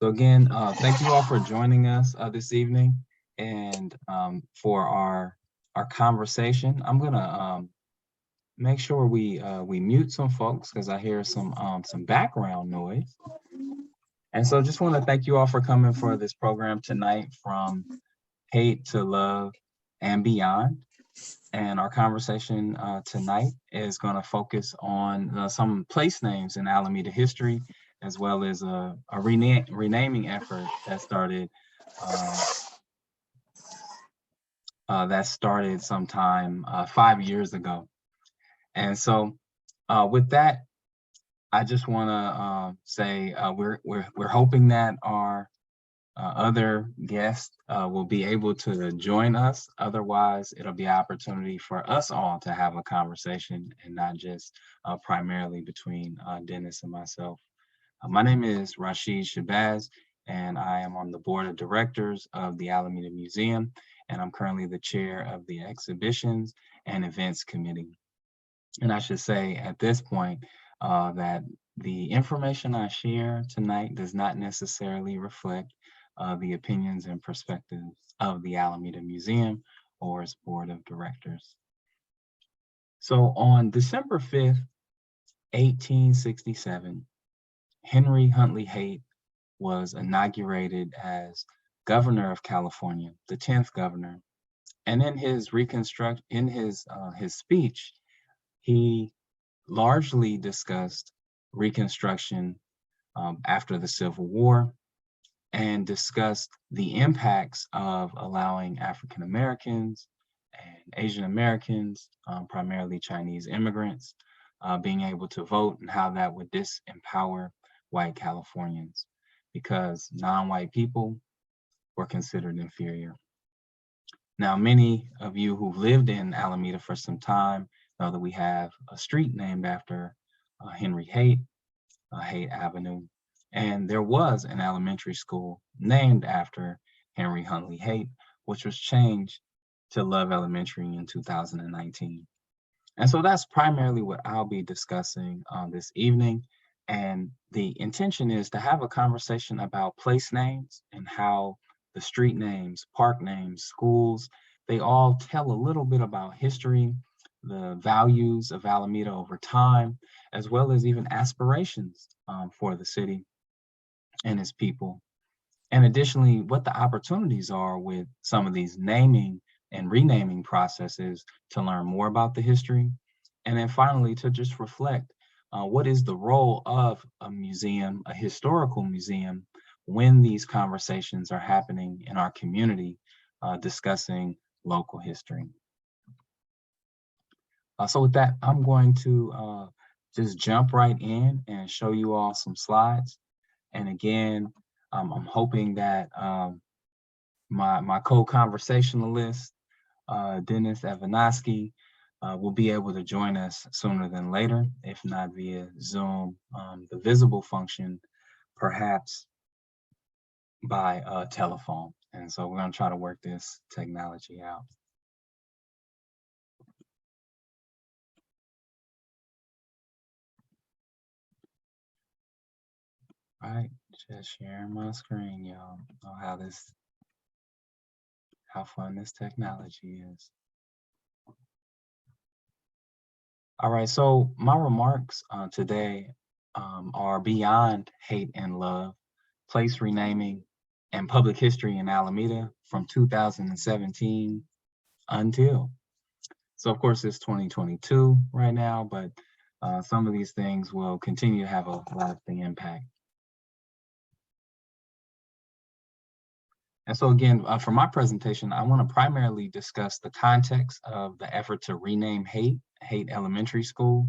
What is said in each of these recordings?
So again, thank you all for joining us this evening, and for our conversation. I'm gonna make sure we mute some folks because I hear some background noise. And so just want to thank you all for coming for this program tonight, from hate to love and beyond. And our conversation tonight is going to focus on some place names in Alameda history, as well as a renaming effort uh, that started sometime 5 years ago. And so, with that, I just want to say we're hoping that our other guests will be able to join us. Otherwise, it'll be an opportunity for us all to have a conversation, and not just primarily between Dennis and myself. My name is Rasheed Shabazz, and I am on the board of directors of the Alameda Museum, and I'm currently the chair of the Exhibitions and Events Committee. And I should say at this point that the information I share tonight does not necessarily reflect the opinions and perspectives of the Alameda Museum or its board of directors. So on December 5th, 1867, Henry Huntley Haight was inaugurated as governor of California, the 10th governor. And in his speech, he largely discussed Reconstruction after the Civil War, and discussed the impacts of allowing African Americans and Asian Americans, primarily Chinese immigrants, being able to vote, and how that would disempower white Californians because non-white people were considered inferior. Now, many of you who've lived in Alameda for some time know that we have a street named after Henry Haight, Haight Avenue, and there was an elementary school named after Henry Huntley Haight, which was changed to Love Elementary in 2019. And so that's primarily what I'll be discussing this evening. And the intention is to have a conversation about place names and how the street names, park names, schools, they all tell a little bit about history, the values of Alameda over time, as well as even aspirations for the city and its people. And additionally, what the opportunities are with some of these naming and renaming processes to learn more about the history. And then finally, to just reflect what is the role of a museum, a historical museum, when these conversations are happening in our community discussing local history. So with that, I'm going to just jump right in and show you all some slides. And again, I'm hoping that my co-conversationalist, Dennis Evanosky, will be able to join us sooner than later, if not via Zoom, the visible function, perhaps by telephone. And so we're going to try to work this technology out. All right, just sharing my screen, y'all. Know how fun this technology is. All right, so my remarks today are beyond hate and love, place renaming, and public history in Alameda from 2017 until. So of course it's 2022 right now, but some of these things will continue to have a lasting impact. And so again, for my presentation, I want to primarily discuss the context of the effort to rename Haight Elementary School,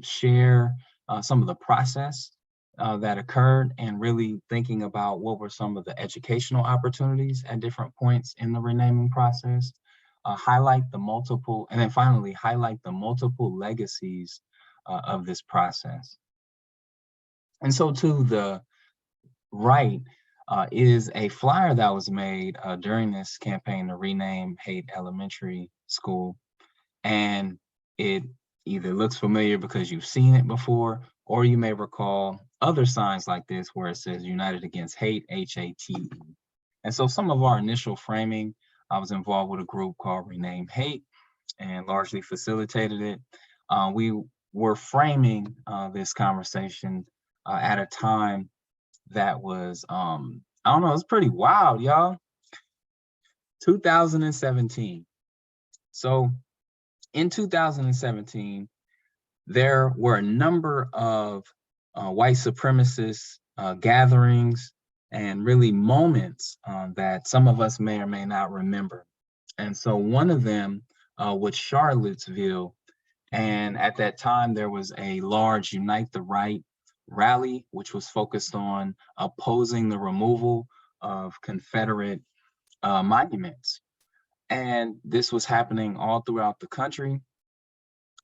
share some of the process that occurred, and really thinking about what were some of the educational opportunities at different points in the renaming process, highlight the multiple, and then finally highlight the multiple legacies of this process. And so to the right, is a flyer that was made during this campaign to rename Haight Elementary School. And it either looks familiar because you've seen it before, or you may recall other signs like this where it says United Against Hate, Hate. And so some of our initial framing, I was involved with a group called Rename Hate and largely facilitated it. We were framing this conversation at a time that was, I don't know, it's pretty wild, y'all. 2017. So in 2017, there were a number of white supremacist gatherings and really moments that some of us may or may not remember. And so one of them was Charlottesville. And at that time, there was a large Unite the Right rally, which was focused on opposing the removal of Confederate monuments. And this was happening all throughout the country.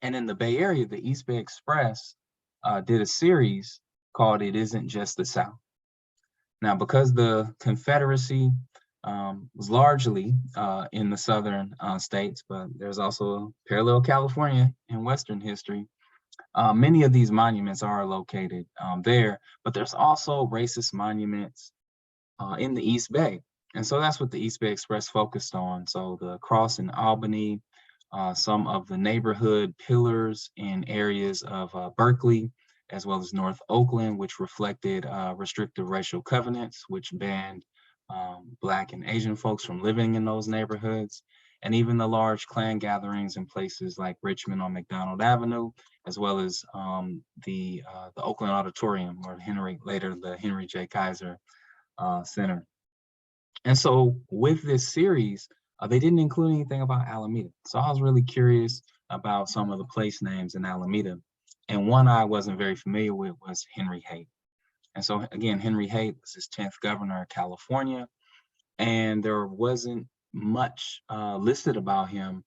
And in the Bay Area, the East Bay Express did a series called It Isn't Just the South. Now, because the Confederacy was largely in the southern states, but there's also parallel California in Western history, many of these monuments are located there, but there's also racist monuments in the East Bay. And so that's what the East Bay Express focused on. So the cross in Albany, some of the neighborhood pillars in areas of Berkeley, as well as North Oakland, which reflected restrictive racial covenants, which banned Black and Asian folks from living in those neighborhoods, and even the large Klan gatherings in places like Richmond on McDonald Avenue, as well as the Oakland Auditorium, or later the Henry J. Kaiser Center. And so with this series, they didn't include anything about Alameda. So I was really curious about some of the place names in Alameda. And one I wasn't very familiar with was Henry Haight. And so again, Henry Haight was his 10th governor of California. And there wasn't much listed about him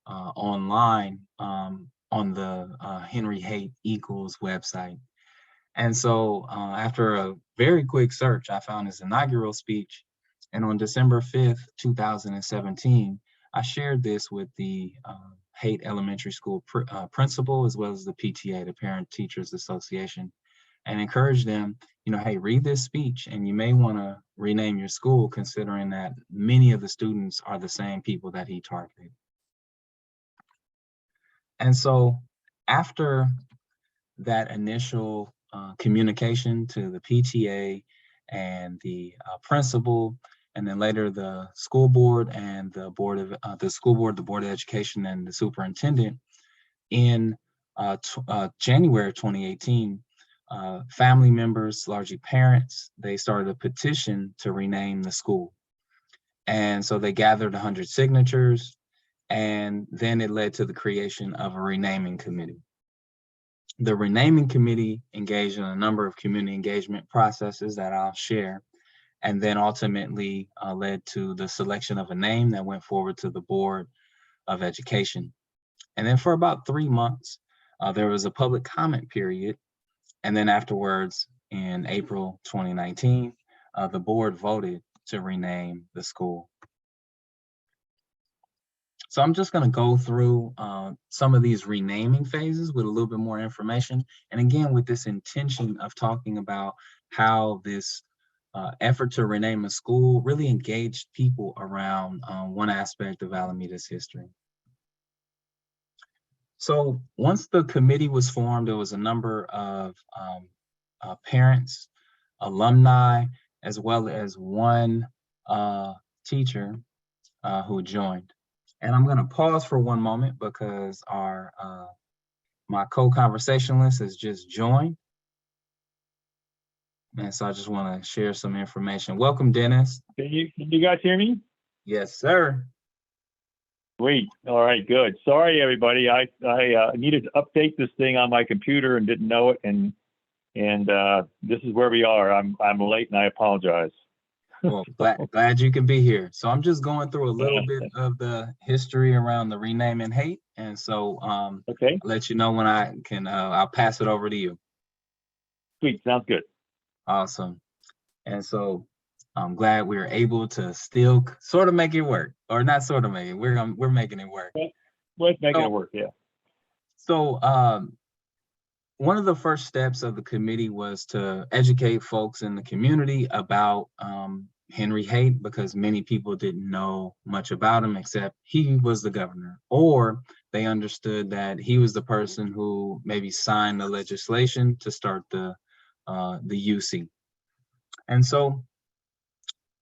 online on the Henry Haight Equals website. And so after a very quick search, I found his inaugural speech. And on December 5th, 2017, I shared this with the Haight Elementary School principal, as well as the PTA, the Parent Teachers Association, and encouraged them, hey, read this speech, and you may want to rename your school, considering that many of the students are the same people that he targeted. And so after that initial communication to the PTA and the principal, and then later the school board and the board of the Board of Education, and the superintendent, in January 2018, family members, largely parents, they started a petition to rename the school. And so they gathered 100 signatures, and then it led to the creation of a renaming committee. The renaming committee engaged in a number of community engagement processes that I'll share, and then ultimately led to the selection of a name that went forward to the Board of Education. And then for about 3 months, there was a public comment period. And then afterwards, in April 2019, the board voted to rename the school. So I'm just going to go through some of these renaming phases with a little bit more information. And again, with this intention of talking about how this effort to rename a school really engaged people around one aspect of Alameda's history. So once the committee was formed, there was a number of parents, alumni, as well as one teacher who joined. And I'm going to pause for one moment because my co-conversationalist has just joined. And so I just want to share some information. Welcome, Dennis. Can you guys hear me? Yes, sir. Sweet. All right, good. Sorry, everybody. I needed to update this thing on my computer and didn't know it, and this is where we are. I'm late, and I apologize. Well, glad you can be here. So I'm just going through a little bit of the history around the renaming Haight, and so okay, I'll let you know when I can. I'll pass it over to you. Sweet. Sounds good. Awesome. And so I'm glad we were able to still sort of make it work, or not sort of make it. We're making it work. Let's make it work. Yeah. So one of the first steps of the committee was to educate folks in the community about Henry Haight, because many people didn't know much about him except he was the governor, or they understood that he was the person who maybe signed the legislation to start the UC. And so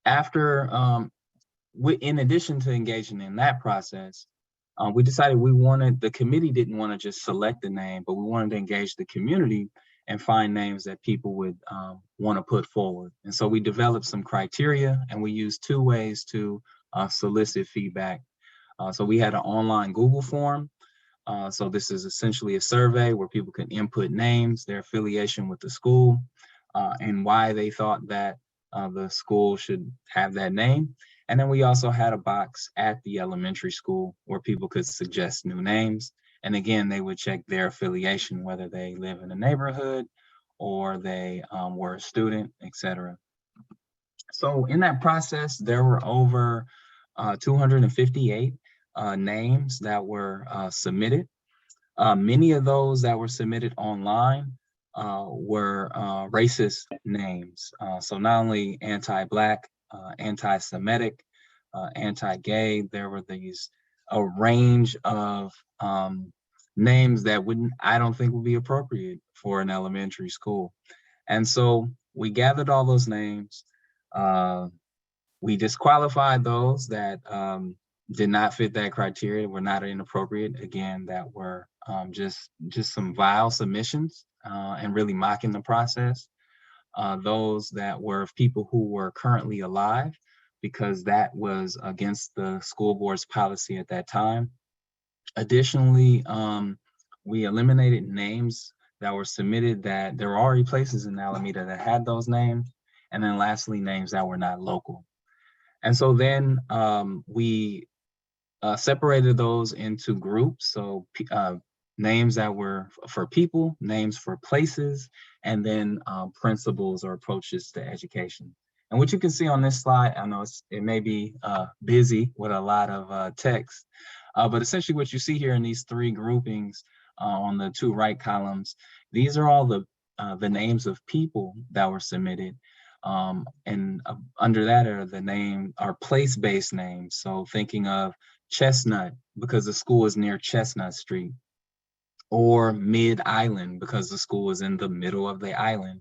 after, in addition to engaging in that process, we decided the committee didn't want to just select the name, but we wanted to engage the community and find names that people would want to put forward. And so we developed some criteria, and we used two ways to solicit feedback. So we had an online Google form. So this is essentially a survey where people can input names, their affiliation with the school, and why they thought that the school should have that name. And then we also had a box at the elementary school where people could suggest new names. And again, they would check their affiliation, whether they live in a neighborhood or they were a student, etc. So in that process, there were over 258 names that were submitted. Many of those that were submitted online were racist names. So not only anti-Black, anti-Semitic, anti-gay, there were a range of names that I don't think would be appropriate for an elementary school. And so we gathered all those names. We disqualified those that did not fit that criteria, were not inappropriate, again, that were just some vile submissions and really mocking the process. Those that were of people who were currently alive, because that was against the school board's policy at that time. Additionally, we eliminated names that were submitted that there were already places in Alameda that had those names. And then lastly, names that were not local. And so then we separated those into groups. So names that were for people, names for places, and then principles or approaches to education. And what you can see on this slide, I know it may be busy with a lot of text, but essentially what you see here in these three groupings on the two right columns, these are all the names of people that were submitted. And under that are place-based names. So thinking of Chestnut, because the school is near Chestnut Street, or Mid-Island, because the school is in the middle of the island,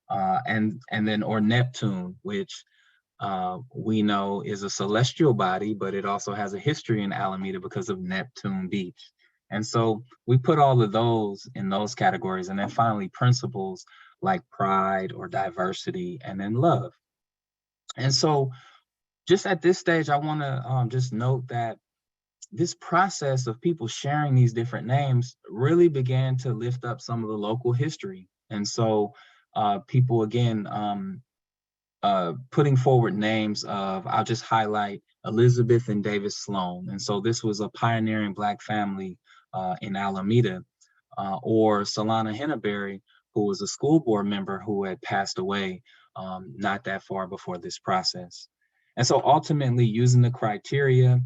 or Neptune, which we know is a celestial body, but it also has a history in Alameda because of Neptune Beach. And so we put all of those in those categories, and then finally principles like pride or diversity, and then love. And so just at this stage, I want to just note that this process of people sharing these different names really began to lift up some of the local history. And so people, again, putting forward names of, I'll just highlight Elizabeth and David Sloan. And so this was a pioneering Black family in Alameda, or Solana Henneberry, who was a school board member who had passed away not that far before this process. And so ultimately, using the criteria,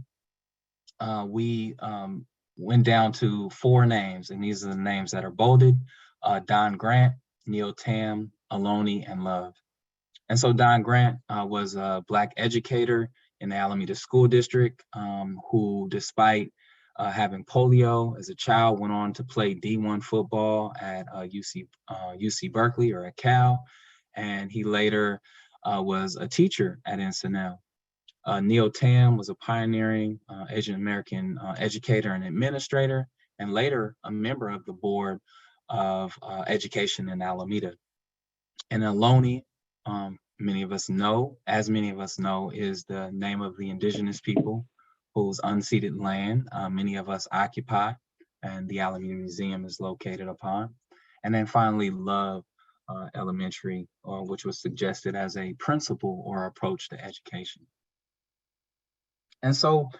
we went down to 4 names, and these are the names that are bolded: Don Grant, Neil Tam, Aloni, and Love. And so Don Grant was a Black educator in the Alameda School District who, despite having polio as a child, went on to play D1 football at UC Berkeley, or at Cal, and he later was a teacher at NCNL. Neil Tam was a pioneering Asian American educator and administrator, and later a member of the board of education in Alameda. And Aloni, many of us know, is the name of the indigenous people whose unceded land many of us occupy, and the Alameda Museum is located upon. And then finally, Love Elementary, which was suggested as a principle or approach to education. And so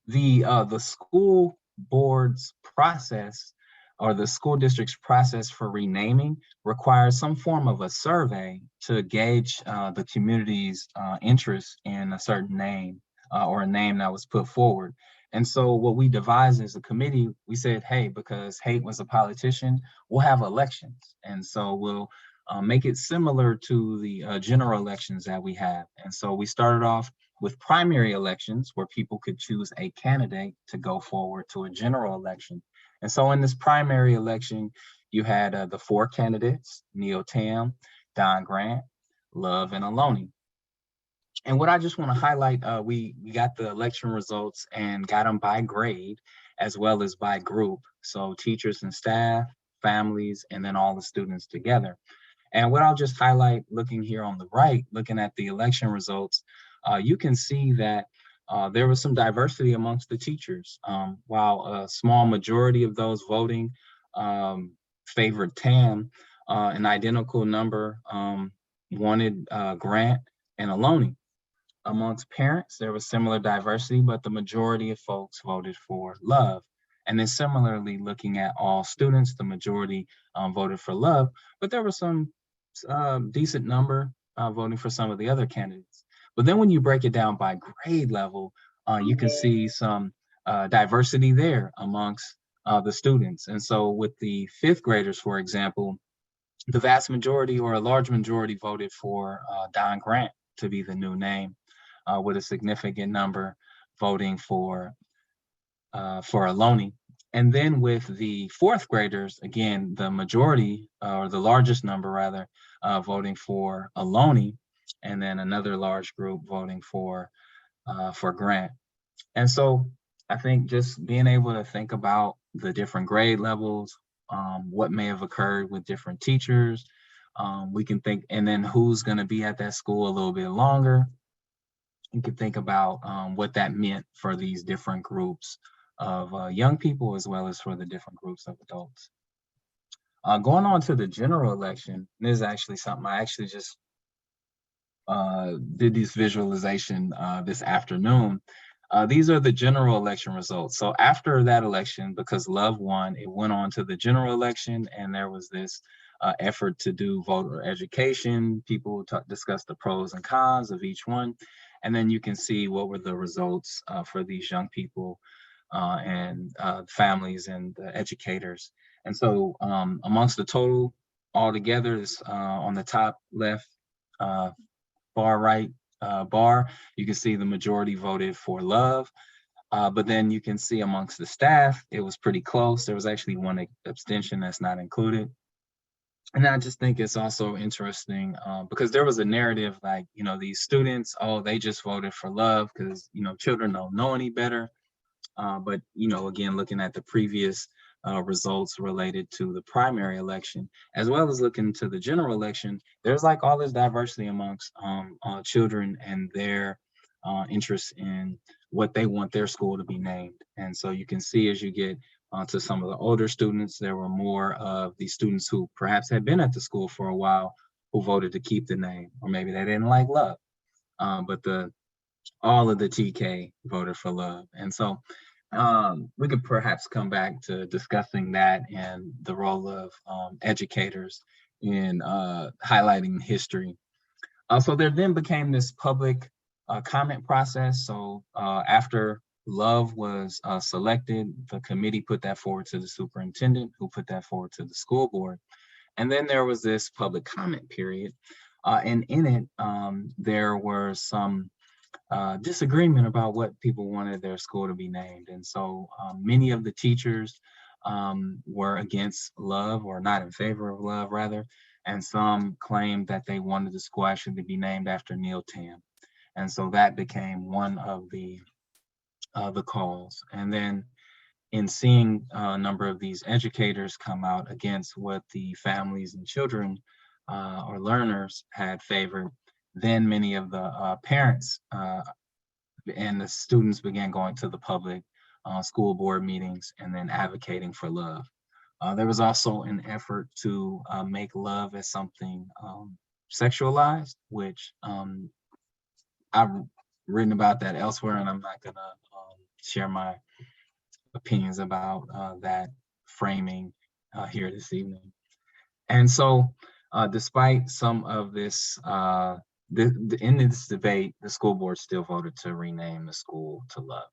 the school board's process, or the school district's process for renaming, requires some form of a survey to gauge the community's interest in a certain name or a name that was put forward. And so what we devised as a committee, we said, hey, because Haight was a politician, we'll have elections. And so we'll make it similar to the general elections that we have. And so we started off with primary elections where people could choose a candidate to go forward to a general election. And so in this primary election, you had the 4 candidates, Neil Tam, Don Grant, Love, and Aloni. And what I just want to highlight, we got the election results and got them by grade as well as by group. So teachers and staff, families, and then all the students together. And what I'll just highlight, looking here on the right, looking at the election results, you can see that there was some diversity amongst the teachers. While a small majority of those voting favored Tam, an identical number wanted Grant and Aloni. Amongst parents, there was similar diversity, but the majority of folks voted for Love. And then similarly, looking at all students, the majority voted for Love, but there was some decent number voting for some of the other candidates. But then when you break it down by grade level, you can see some diversity there amongst the students. And so with the 5th graders, for example, the vast majority or a large majority voted for Don Grant to be the new name, with a significant number voting for Aloni. And then with the 4th graders, again, the majority or the largest number rather, voting for Aloni, and then another large group voting for Grant. And so I think just being able to think about the different grade levels, what may have occurred with different teachers, we can think, and then who's going to be at that school a little bit longer. You can think about what that meant for these different groups of young people as well as for the different groups of adults. Going on to the general election, this is actually something I actually just did this visualization this afternoon. These are the general election results. So after that election, because Love won, it went on to the general election, and there was this effort to do voter education. People discussed the pros and cons of each one. And then you can see what were the results for these young people and families and educators. And so amongst the total altogether, is on the top left, far right bar, you can see the majority voted for Love. But then you can see amongst the staff, it was pretty close. There was actually one abstention that's not included. And I just think it's also interesting because there was a narrative like, these students, oh, they just voted for Love because, children don't know any better. But, again, looking at the previous results related to the primary election, as well as looking to the general election, there's like all this diversity amongst children and their interest in what they want their school to be named. And so you can see as you get to some of the older students, there were more of the students who perhaps had been at the school for a while who voted to keep the name, or maybe they didn't like Love. But all of the TK voted for Love. And so we could perhaps come back to discussing that and the role of educators in highlighting history. So there then became this public comment process. So after Love was selected, the committee put that forward to the superintendent, who put that forward to the school board. And then there was this public comment period. And in it, there were some disagreement about what people wanted their school to be named. And so many of the teachers were against Love, or not in favor of Love rather, and some claimed that they wanted the school actually to be named after Neil Tam. And so that became one of the calls. And then in seeing a number of these educators come out against what the families and children or learners had favored, then many of the parents and the students began going to the public school board meetings and then advocating for Love. There was also an effort to make Love as something sexualized, which I've written about that elsewhere, and I'm not gonna share my opinions about that framing here this evening. And so despite some of this, in this debate, the school board still voted to rename the school to Love.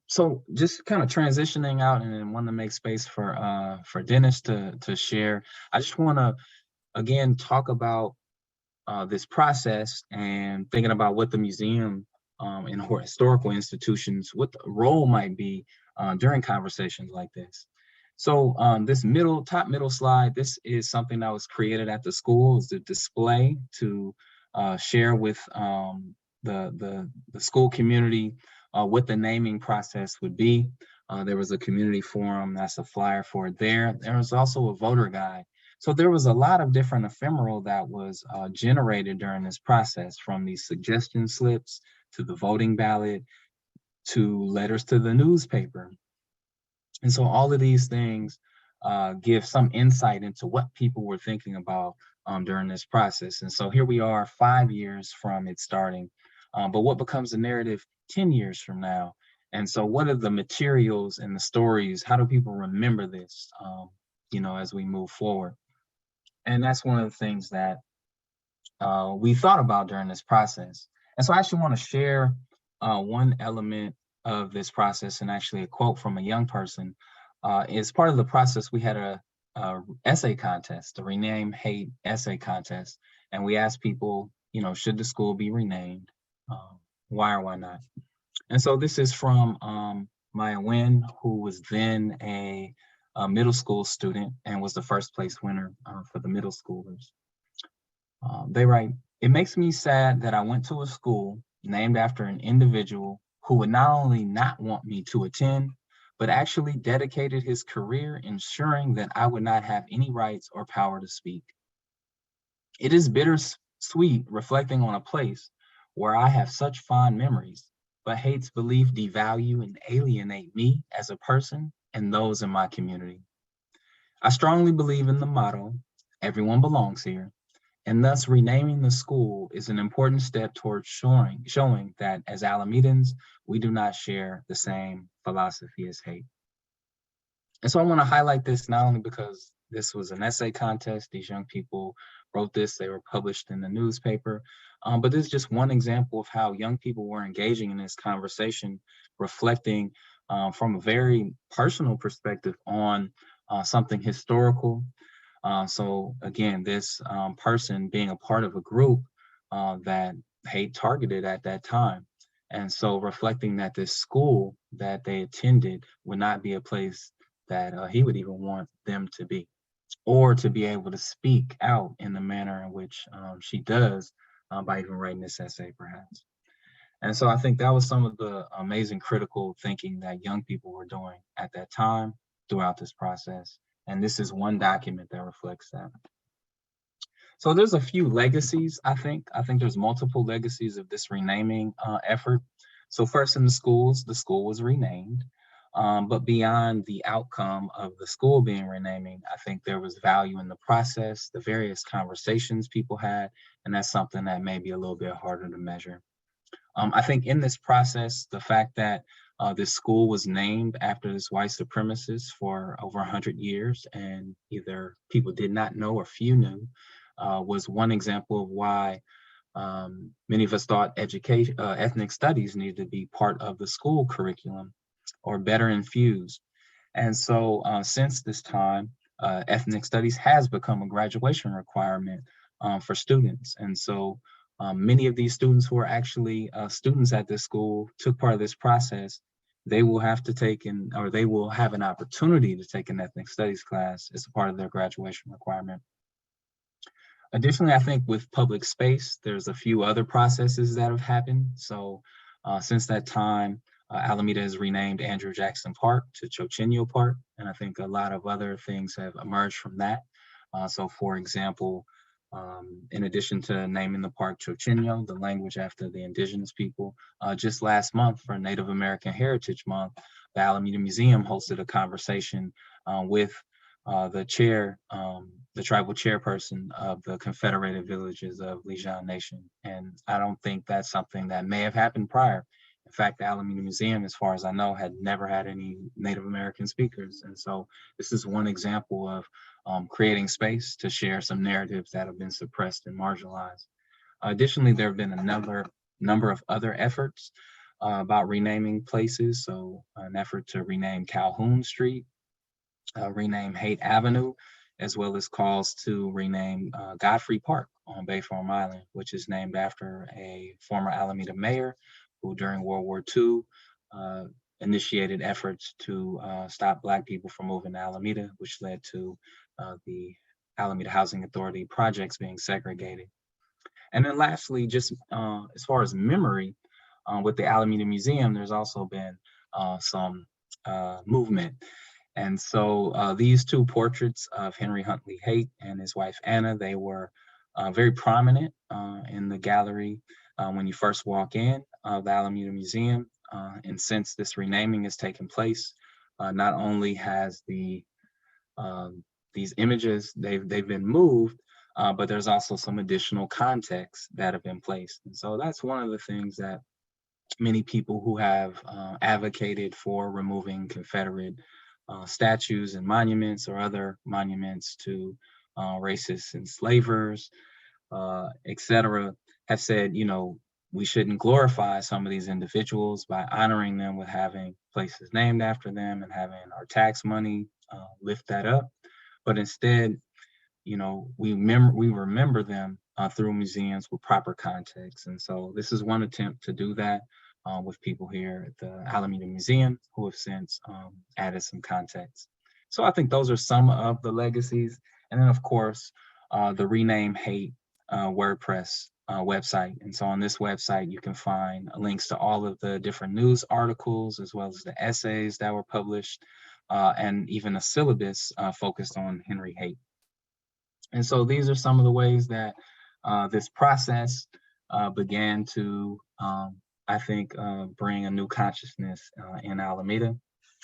So just kind of transitioning out and then want to make space for Dennis to share. I just want to again talk about this process and thinking about what the museum and historical institutions, what the role might be during conversations like this. So this top middle slide, this is something that was created at the school. It's a display to share with the school community what the naming process would be. There was a community forum, that's a flyer for it there. There was also a voter guide. So there was a lot of different ephemeral that was generated during this process, from these suggestion slips to the voting ballot to letters to the newspaper. And so all of these things give some insight into what people were thinking about during this process. And so here we are 5 years from it starting, but what becomes the narrative 10 years from now? And so what are the materials and the stories? How do people remember this, as we move forward? And that's one of the things that we thought about during this process. And so I actually want to share one element of this process, and actually a quote from a young person. As part of the process, we had a essay contest, a Rename Haight essay contest. And we asked people, should the school be renamed? Why or why not? And so this is from Maya Nguyen, who was then a middle school student and was the first place winner for the middle schoolers. They write, "It makes me sad that I went to a school named after an individual who would not only not want me to attend, but actually dedicated his career ensuring that I would not have any rights or power to speak. It is bittersweet reflecting on a place where I have such fond memories, but Haight's belief devalue and alienate me as a person and those in my community. I strongly believe in the motto, everyone belongs here, and thus renaming the school is an important step towards showing that as Alamedans, we do not share the same philosophy as Haight." And so I want to highlight this not only because this was an essay contest, these young people wrote this, they were published in the newspaper, but this is just one example of how young people were engaging in this conversation, reflecting from a very personal perspective on something historical. So again, this person being a part of a group that Haight targeted at that time. And so reflecting that this school that they attended would not be a place that he would even want them to be, or to be able to speak out in the manner in which she does by even writing this essay, perhaps. And so I think that was some of the amazing critical thinking that young people were doing at that time throughout this process. And this is one document that reflects that. So there's a few legacies, I think. I think there's multiple legacies of this renaming effort. So first, in the school was renamed. But beyond the outcome of the school being renaming, I think there was value in the process, the various conversations people had, and that's something that may be a little bit harder to measure. I think in this process, the fact that this school was named after this white supremacist for over 100 years, and either people did not know or few knew, was one example of why many of us thought ethnic studies needed to be part of the school curriculum or better infused. And so since this time, ethnic studies has become a graduation requirement for students. And so many of these students who are actually students at this school took part of this process. They will have to take or they will have an opportunity to take an ethnic studies class as a part of their graduation requirement. Additionally, I think with public space, there's a few other processes that have happened. So since that time, Alameda has renamed Andrew Jackson Park to Chochenyo Park, and I think a lot of other things have emerged from that. So for example, in addition to naming the park Chochenyo, the language after the indigenous people, just last month for Native American Heritage Month, the Alameda Museum hosted a conversation with the tribal chairperson of the Confederated Villages of Lijan Nation. And I don't think that's something that may have happened prior. In fact, the Alameda Museum, as far as I know, had never had any Native American speakers. And so this is one example of creating space to share some narratives that have been suppressed and marginalized. Additionally, there have been a number of other efforts about renaming places. So an effort to rename Calhoun Street, rename Haight Avenue, as well as calls to rename Godfrey Park on Bayfront Island, which is named after a former Alameda mayor who during World War II initiated efforts to stop Black people from moving to Alameda, which led to the Alameda Housing Authority projects being segregated. And then lastly, just as far as memory, with the Alameda Museum, there's also been some movement. And so these two portraits of Henry Huntley Haight and his wife Anna, they were very prominent in the gallery when you first walk in the Alameda Museum. And since this renaming has taken place, not only has these images, they've been moved, but there's also some additional context that have been placed. And so that's one of the things that many people who have advocated for removing Confederate statues and monuments or other monuments to racists and slavers, etc., have said, you know, we shouldn't glorify some of these individuals by honoring them with having places named after them and having our tax money lift that up. But instead, you know, we remember them through museums with proper context. And so this is one attempt to do that with people here at the Alameda Museum who have since added some context. So I think those are some of the legacies. And then of course, the Rename Haight WordPress website. And so on this website, you can find links to all of the different news articles, as well as the essays that were published, and even a syllabus focused on Henry Haight. And so these are some of the ways that this process began to, I think, bring a new consciousness in Alameda.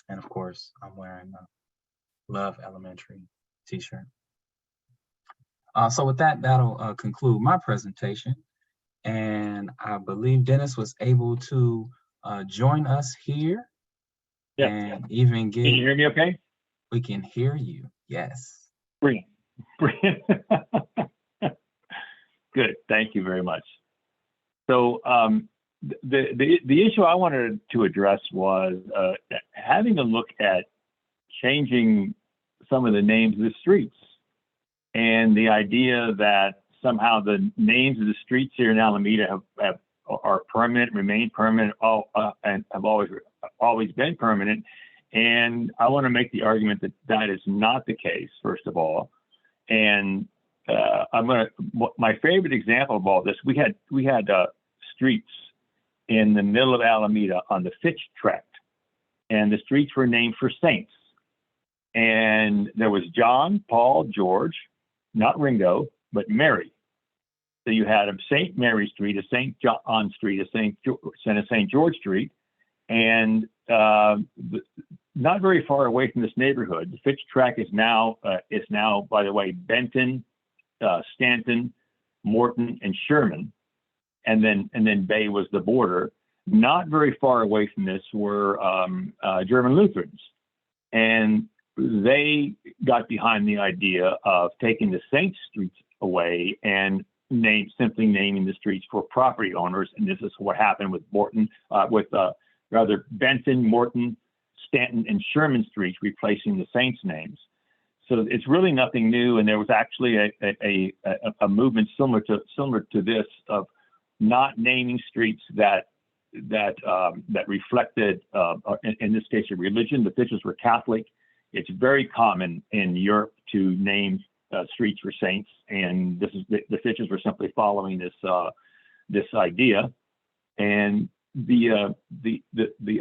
And of course, I'm wearing a Love Elementary t-shirt. So with that, that'll conclude my presentation. And I believe Dennis was able to join us here. Yeah. And even get— Can you hear me okay? We can hear you, yes. Brilliant. Brilliant. Good, thank you very much. So the issue I wanted to address was having a look at changing some of the names of the streets, and the idea that somehow the names of the streets here in Alameda are permanent, remain permanent, and have always been permanent. And I want to make the argument that that is not the case, first of all. And my favorite example of all this, we had streets in the middle of Alameda on the Fitch Tract, and the streets were named for saints. And there was John, Paul, George, not Ringo, but Mary. So you had a St. Mary Street, a St. John Street, a St. George Street, and not very far away from this neighborhood, the Fitch Tract is now, by the way, Benton, Stanton, Morton, and Sherman, and then Bay was the border. Not very far away from this were German Lutherans, and they got behind the idea of taking the Saint Streets away and simply naming the streets for property owners. And this is what happened with Benton, Morton, Stanton, and Sherman Streets, replacing the Saints' names. So it's really nothing new. And there was actually a movement similar to this of not naming streets that reflected, in this case, a religion. The Fitches were Catholic. It's very common in Europe to name streets for saints, and the Fitches were simply following this idea. And the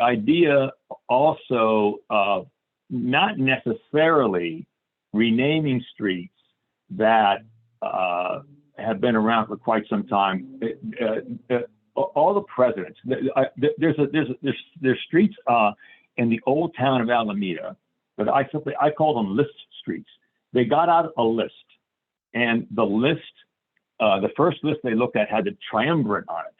idea also of not necessarily renaming streets that have been around for quite some time. All the presidents, there's streets in the old town of Alameda, but I call them list streets. They got out a list, and the list, the first list they looked at had the triumvirate on it.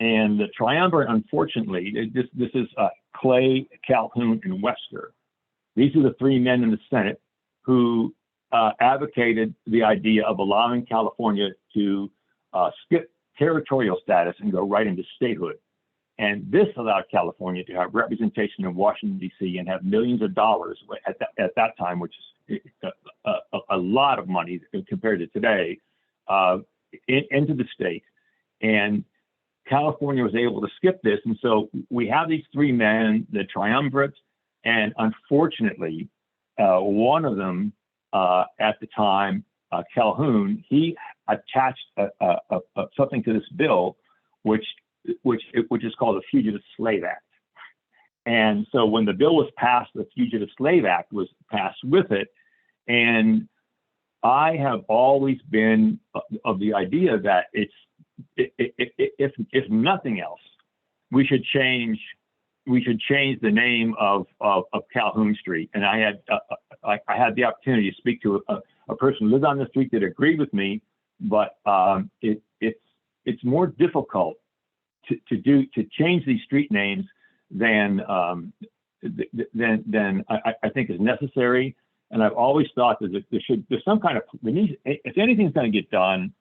And the triumvirate, unfortunately, this is Clay, Calhoun, and Webster. These are the three men in the Senate who advocated the idea of allowing California to skip territorial status and go right into statehood. And this allowed California to have representation in Washington, D.C. and have millions of dollars at that time, which is a lot of money compared to today, into the state. And California was able to skip this. And so we have these three men, the triumvirate, and unfortunately, one of them at the time, Calhoun, he attached something to this bill, which is called the Fugitive Slave Act. And so when the bill was passed, the Fugitive Slave Act was passed with it. And I have always been of the idea that if nothing else, we should change the name of Calhoun Street. And I had the opportunity to speak to a person who lived on the street that agreed with me, but it's more difficult to change these street names than I think is necessary. And I've always thought that there's some kind of, if anything's going to get done,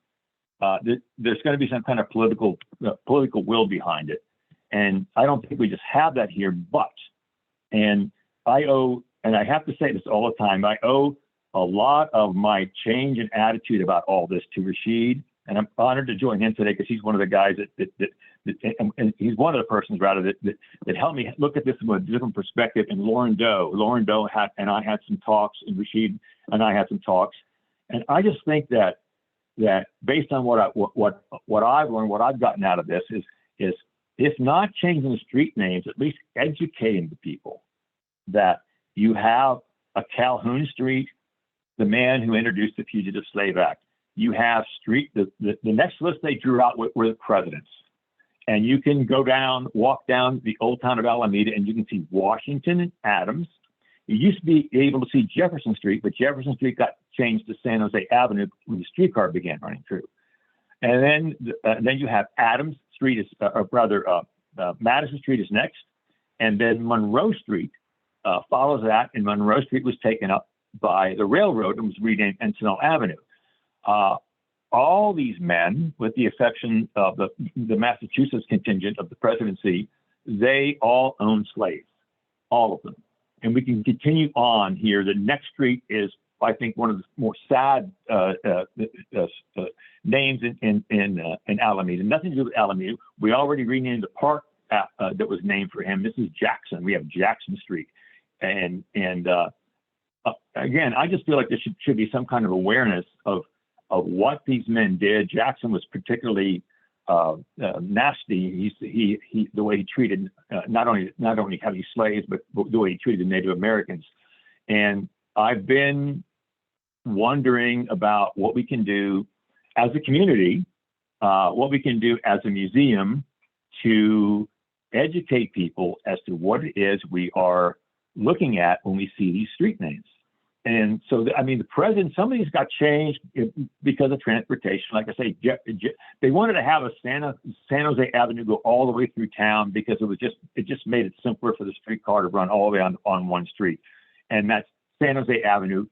there's going to be some kind of political will behind it. And I don't think we just have that here, and I have to say this all the time, I owe a lot of my change in attitude about all this to Rasheed. And I'm honored to join him today because he's one of the guys and he's one of the persons rather that helped me look at this from a different perspective. And Lauren Doe and I had some talks, and Rasheed and I had some talks. And I just think that based on what I've learned, what I've gotten out of this is if not changing the street names, at least educating the people that you have a Calhoun Street, the man who introduced the Fugitive Slave Act. You have the next list they drew out were the presidents. And you can walk down the old town of Alameda, and you can see Washington and Adams. You used to be able to see Jefferson Street, but Jefferson Street got changed to San Jose Avenue when the streetcar began running through. And then you have Adams Street Madison Street is next. And then Monroe Street follows that, and Monroe Street was taken up by the railroad and was renamed Encinal Avenue. All these men, with the exception of the Massachusetts contingent of the presidency, they all own slaves, all of them. And we can continue on here. The next street is, I think, one of the more sad names in Alameda. Nothing to do with Alameda. We already renamed the park that was named for him. This is Jackson. We have Jackson Street. And again, I just feel like there should be some kind of awareness of what these men did. Jackson was particularly nasty. The way he treated not only heavy slaves, but the way he treated the Native Americans. And I've been wondering about what we can do as a community, what we can do as a museum to educate people as to what it is we are looking at when we see these street names. And so, the president, some of these got changed because of transportation. Like I say, they wanted to have a San Jose Avenue go all the way through town because it just made it simpler for the streetcar to run all the way on one street. And that's San Jose Avenue.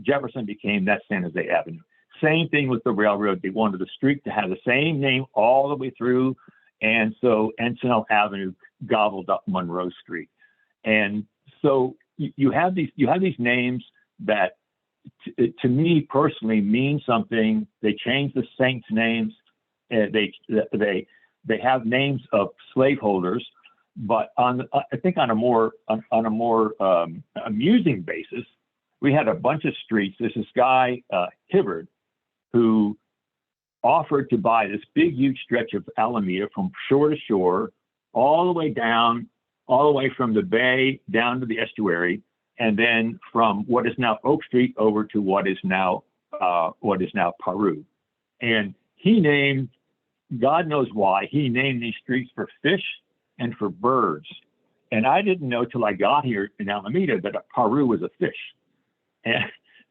Jefferson became that San Jose Avenue. Same thing with the railroad. They wanted the street to have the same name all the way through. And so Encinal Avenue gobbled up Monroe Street. And so you have these names that to me personally mean something. They change the saints' names. They have names of slaveholders, but I think on a more amusing basis, we had a bunch of streets. There's this guy Hibbard who offered to buy this big, huge stretch of Alameda from shore to shore, all the way from the bay down to the estuary, and then from what is now Oak Street over to what is now Peru. And he named, God knows why, he named these streets for fish and for birds. And I didn't know till I got here in Alameda that Peru was a fish. And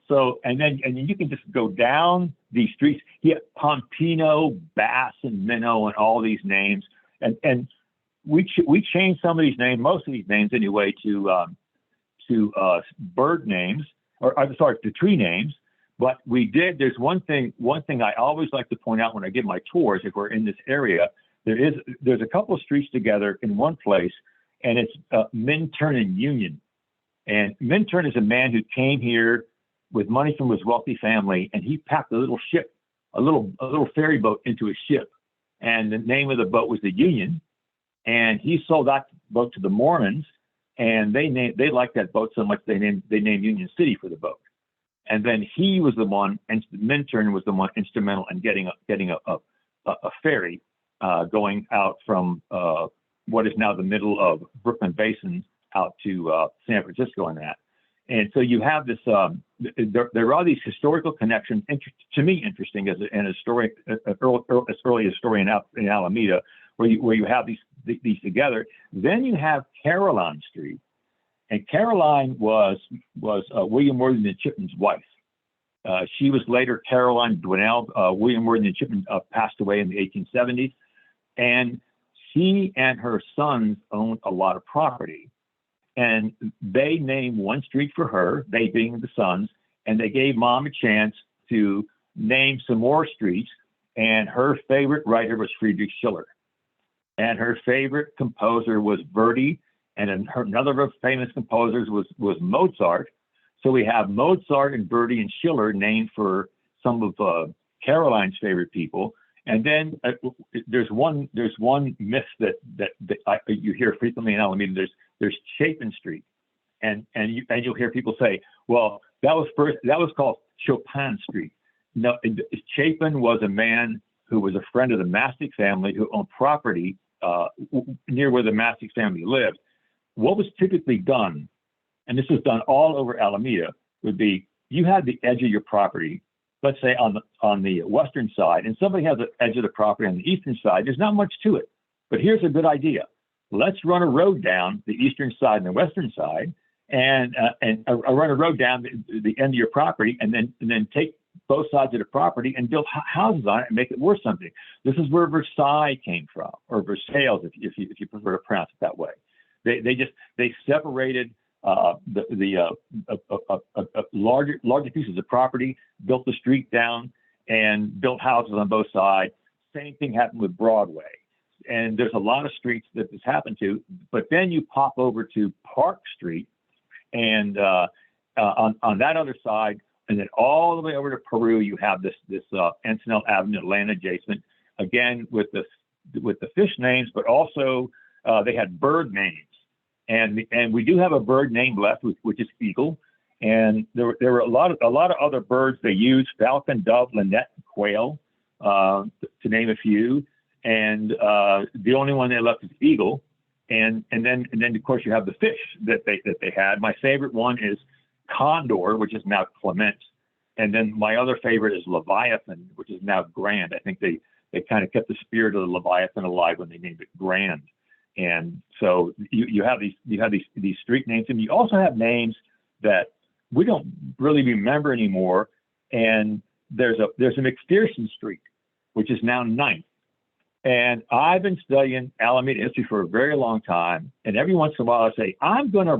so, and then you can just go down these streets. He had Pompino, Bass, and Minnow, and all these names. And we changed some of these names, most of these names anyway, to bird names, to tree names. But we did. There's one thing I always like to point out when I give my tours, if we're in this area, there's a couple of streets together in one place, and it's Minturn and Union. And Minturn is a man who came here with money from his wealthy family, and he packed a little ship, a little ferry boat into his ship, and the name of the boat was the Union. And he sold that boat to the Mormons, and they liked that boat so much they named Union City for the boat. And then he was the one, and Minturn was the one instrumental in getting a ferry going out from what is now the middle of Brooklyn Basin out to San Francisco and that. And so you have this, there are these historical connections, to me interesting as an historian, early historian out in Alameda, where you have these together. Then you have Caroline Street, and Caroline was William Worthington Chipman's wife. She was later Caroline Dwinell. William Worthington Chipman passed away in the 1870s, and she and her sons owned a lot of property. And they named one street for her, they being the sons, and they gave mom a chance to name some more streets. And her favorite writer was Friedrich Schiller. And her favorite composer was Verdi. And another of her famous composers was Mozart. So we have Mozart and Verdi and Schiller named for some of Caroline's favorite people. And then there's one myth that you hear frequently in Alameda. There's Chapin Street, and you'll hear people say, well, that was called Chopin Street. No, Chapin was a man who was a friend of the Mastic family who owned property near where the Mastic family lived. What was typically done, and this was done all over Alameda, would be you had the edge of your property, let's say on the western side, and somebody has the edge of the property on the eastern side. There's not much to it, but here's a good idea. Let's run a road down the eastern side and the western side, and run a road down the end of your property, and then take both sides of the property and build houses on it and make it worth something. This is where Versailles came from, or Versailles, if you prefer to pronounce it that way. They separated larger pieces of property, built the street down, and built houses on both sides. Same thing happened with Broadway. And there's a lot of streets that this happened to, but then you pop over to Park Street, and on that other side, and then all the way over to Peru, you have this Encinal Avenue, Atlanta adjacent, again with the fish names, but also they had bird names, and we do have a bird name left, which is eagle, and there were a lot of other birds they used: falcon, dove, linnet, quail, to name a few. And the only one they left is eagle, and then of course you have the fish that they had. My favorite one is condor, which is now Clement, and then my other favorite is Leviathan, which is now Grand. I think they kind of kept the spirit of the Leviathan alive when they named it Grand. And so you have these street names, and you also have names that we don't really remember anymore. And there's a McPherson Street, which is now 9th. And I've been studying Alameda history for a very long time. And every once in a while I say, I'm going to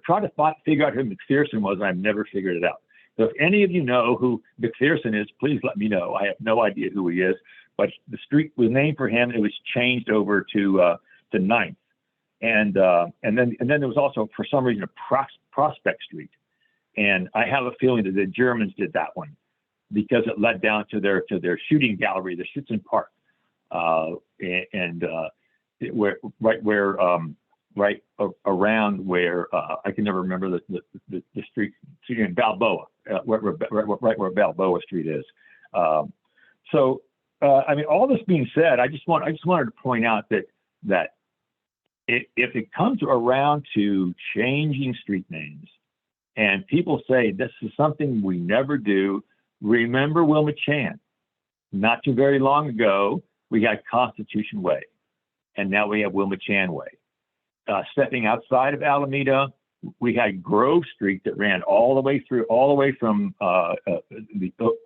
try to figure out who McPherson was. And I've never figured it out. So if any of you know who McPherson is, please let me know. I have no idea who he is, but the street was named for him. It was changed over to 9th. And then there was also, for some reason, a Prospect Street. And I have a feeling that the Germans did that one because it led down to their shooting gallery, the Schützenpark. Right around where I can never remember the street in Balboa, right where Balboa Street is. I mean, all this being said, I just wanted to point out that if it comes around to changing street names, and people say this is something we never do, remember Wilma Chan. Not too very long ago, we had Constitution Way, and now we have Wilma Chan Way. Stepping outside of Alameda, we had Grove Street that ran all the way from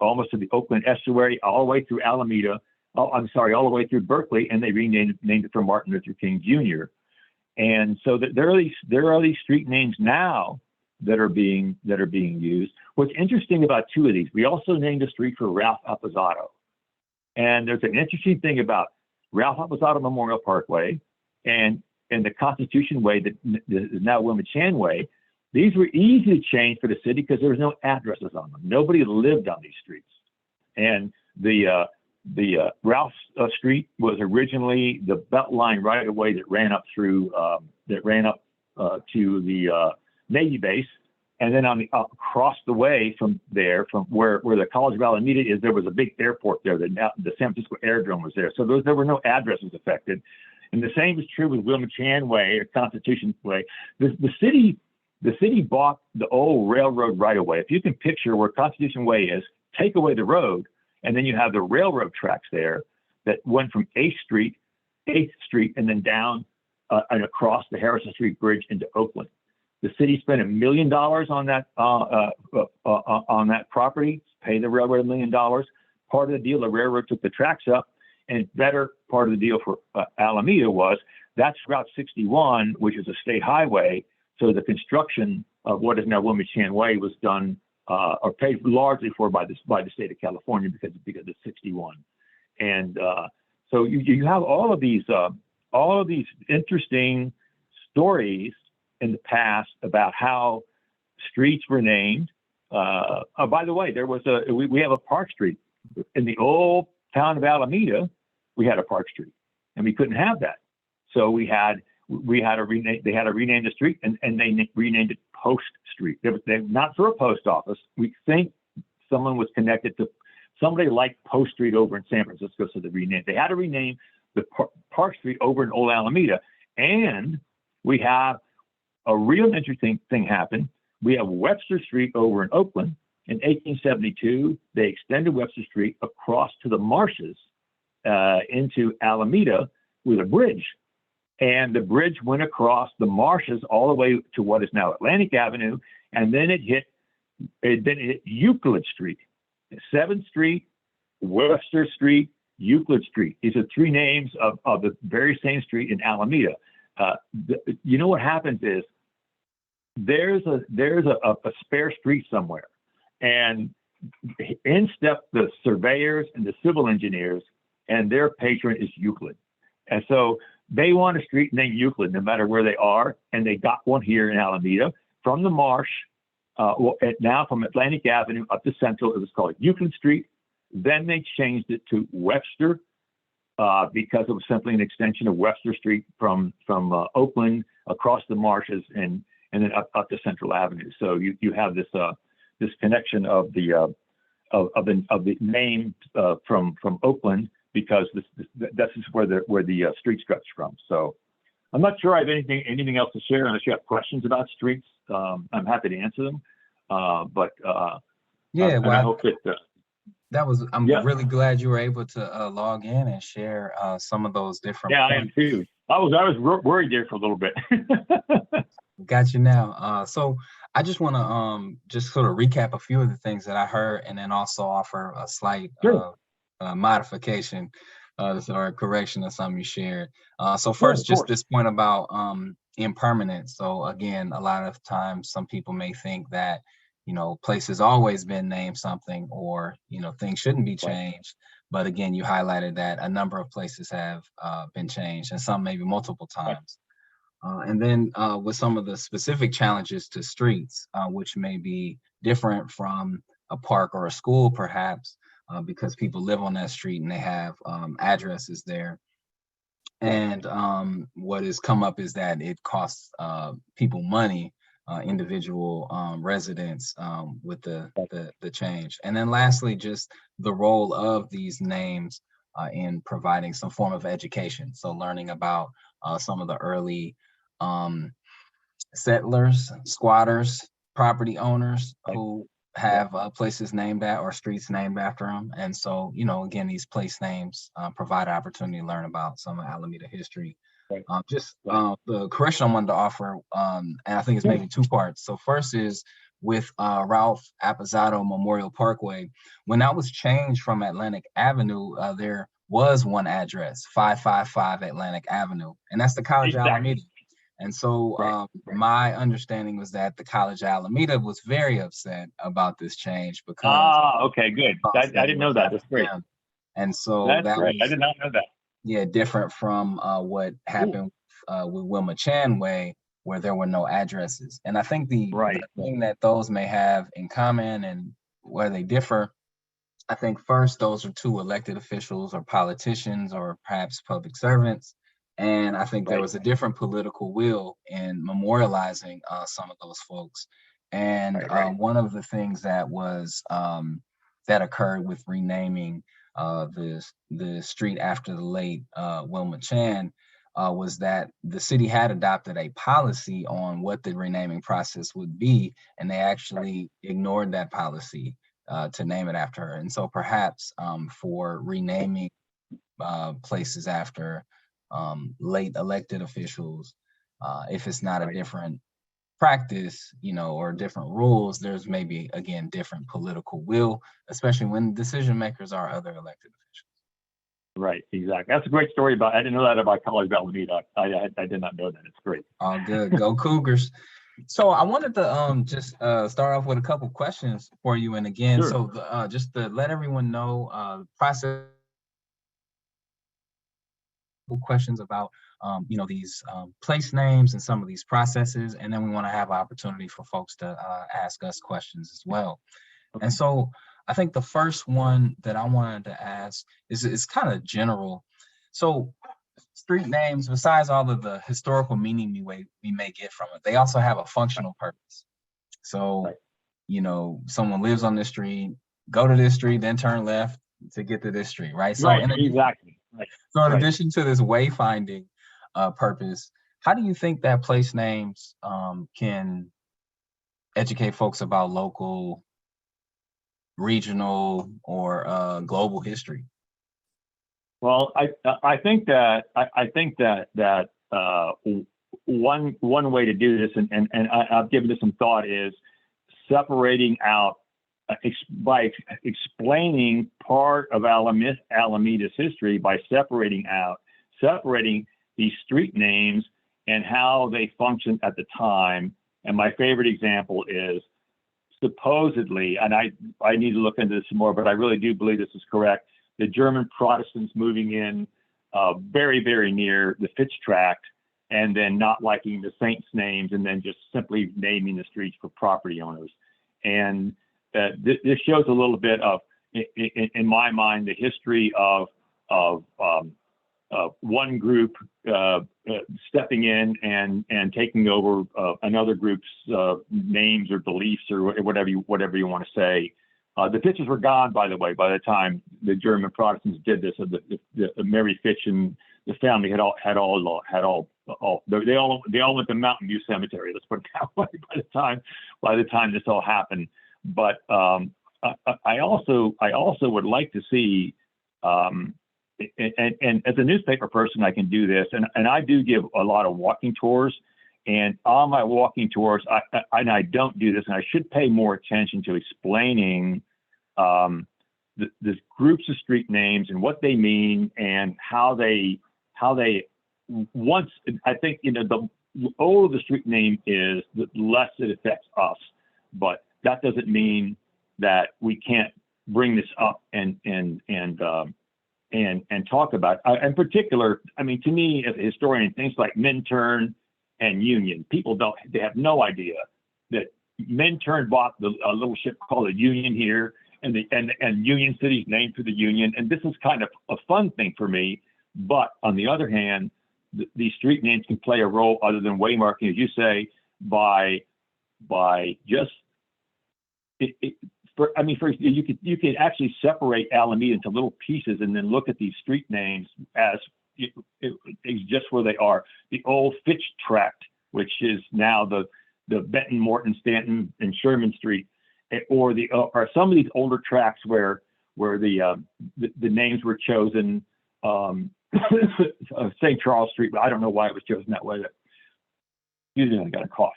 almost to the Oakland Estuary, all the way through Alameda. All the way through Berkeley, and they named it for Martin Luther King Jr. And so there are these street names now that are being used. What's interesting about two of these, we also named a street for Ralph Apposado. And there's an interesting thing about Ralph Apposado Memorial Parkway, and the Constitution Way that is now Wilma Chan Way. These were easy to change for the city because there was no addresses on them. Nobody lived on these streets. And the Ralph Street was originally the Beltline right of way that ran up through to the Navy base, and then across the way from there, from where the College of Alameda is, there was a big airport there. The San Francisco Aerodrome was there, so there were no addresses affected. And the same is true with Wilma Chan Way or Constitution Way. The city bought the old railroad right of way. If you can picture where Constitution Way is, take away the road, and then you have the railroad tracks there that went from 8th Street, and then down and across the Harrison Street Bridge into Oakland. The city spent $1 million on that property, pay the railroad $1 million. Part of the deal, the railroad took the tracks up, and better part of the deal for Alameda was that's Route 61, which is a state highway. So the construction of what is now Wilma Chan Way was done or paid largely for by the state of California because of 61. And so you have all of these interesting stories in the past about how streets were named. By the way, there was we have a Park Street in the old town of Alameda. We had a Park Street, and we couldn't have that. So they had to rename the street, and they renamed it Post Street. They not for a post office. We think someone was connected to somebody like Post Street over in San Francisco, so they had to rename the Park Street over in Old Alameda. And we have a real interesting thing happen. We have Webster Street over in Oakland. In 1872, they extended Webster Street across to the marshes into Alameda with a bridge. And the bridge went across the marshes all the way to what is now Atlantic Avenue. And then it hit Euclid Street, 7th Street, Webster Street, Euclid Street. These are three names of the very same street in Alameda. You know what happens is there's a spare street somewhere, and in step the surveyors and the civil engineers, and their patron is Euclid. And so they want a street named Euclid no matter where they are, and they got one here in Alameda from the marsh, now from Atlantic Avenue up to Central. It was called Euclid Street. Then they changed it to Webster because it was simply an extension of Webster Street from Oakland across the marshes and then up to Central Avenue. So you have this connection of the name from Oakland because this is where the street stretch from. So I'm not sure I have anything else to share unless you have questions about streets. I'm happy to answer them. I hope that. I'm really glad you were able to log in and share some of those different. Yeah, points. I am too. I was worried there for a little bit. Got you now. So I just want to just sort of recap a few of the things that I heard, and then also offer a slight modification or correction of something you shared. So first, just this point about impermanence. So again, a lot of times some people may think that places always been named something, or things shouldn't be changed. But again, you highlighted that a number of places have been changed, and some maybe multiple times. And then with some of the specific challenges to streets, which may be different from a park or a school, perhaps, because people live on that street and they have addresses there. And what has come up is that it costs people money, individual residents, with the change. And then lastly, just the role of these names in providing some form of education. So learning about some of the early settlers, squatters, property owners who have places named or streets named after them. And so, again, these place names provide an opportunity to learn about some of Alameda history. The correction I wanted to offer, and I think it's maybe two parts. So first is with Ralph Apposado Memorial Parkway. When that was changed from Atlantic Avenue, there was one address, 555 Atlantic Avenue, and that's the College of Alameda. And so my understanding was that the College of Alameda was very upset about this change because. Okay, good. I didn't know that. That's great. And so that's great. I did not know that. Yeah, different from what happened with Wilma Chan Way, where there were no addresses. And I think the Right. thing that those may have in common and where they differ, I think first, those are two elected officials or politicians or perhaps public servants. And I think there Right. was a different political will in memorializing some of those folks. And Right. Right. one of the things that occurred with renaming the street after the late Wilma Chan was that the city had adopted a policy on what the renaming process would be, and they actually ignored that policy to name it after her. And so perhaps for renaming places after late elected officials, if it's not a Right. different practice, or different rules, there's maybe, again, different political will, especially when decision makers are other elected officials. Right. Exactly. That's a great story about. I didn't know that about College Alameda. I did not know that. It's great. All good. Go Cougars. So I wanted to just start off with a couple questions for you. And again, Sure. so just to let everyone know, process questions about these place names and some of these processes, and then we want to have opportunity for folks to ask us questions as well. And so I think the first one that I wanted to ask is kind of general. So street names, besides all of the historical meaning we may get from it, they also have a functional purpose. So, Right. Someone lives on this street, go to this street, then turn left to get to this street, right? So Right. Exactly. Right. in Right. addition to this wayfinding purpose, how do you think that place names can educate folks about local, regional, or global history? Well, I think that one way to do this, and I've given this some thought, is separating out by explaining part of Alameda's history by separating these street names and how they functioned at the time. And my favorite example is supposedly, and I need to look into this some more, but I really do believe this is correct, the German Protestants moving in very, very near the Fitch tract, and then not liking the saints' names, and then just simply naming the streets for property owners. And this shows a little bit of, in my mind, the history of one group stepping in and taking over another group's names or beliefs or whatever you want to say. The Fitches were gone, by the way, by the time the German Protestants did this. So the Mary Fitch and the family they all went to Mountain View Cemetery. Let's put it that way. By the time this all happened, but I also would like to see. And as a newspaper person, I can do this, and I do give a lot of walking tours. And on my walking tours, I don't do this, and I should pay more attention to explaining the groups of street names and what they mean and how they once. I think the older the street name is, the less it affects us. But that doesn't mean that we can't bring this up and talk about. In particular, I mean, to me as a historian, things like Minturn and Union, they have no idea that Minturn bought a little ship called the Union here, and Union City's named for the Union. And this is kind of a fun thing for me. But on the other hand, these street names can play a role other than waymarking, as you say, by just you could actually separate Alameda into little pieces and then look at these street names as just where they are. The old Fitch tract, which is now the Benton, Morton, Stanton, and Sherman Street, or some of these older tracts where the names were chosen. St. Charles Street, but I don't know why it was chosen that way. Usually I got a cough.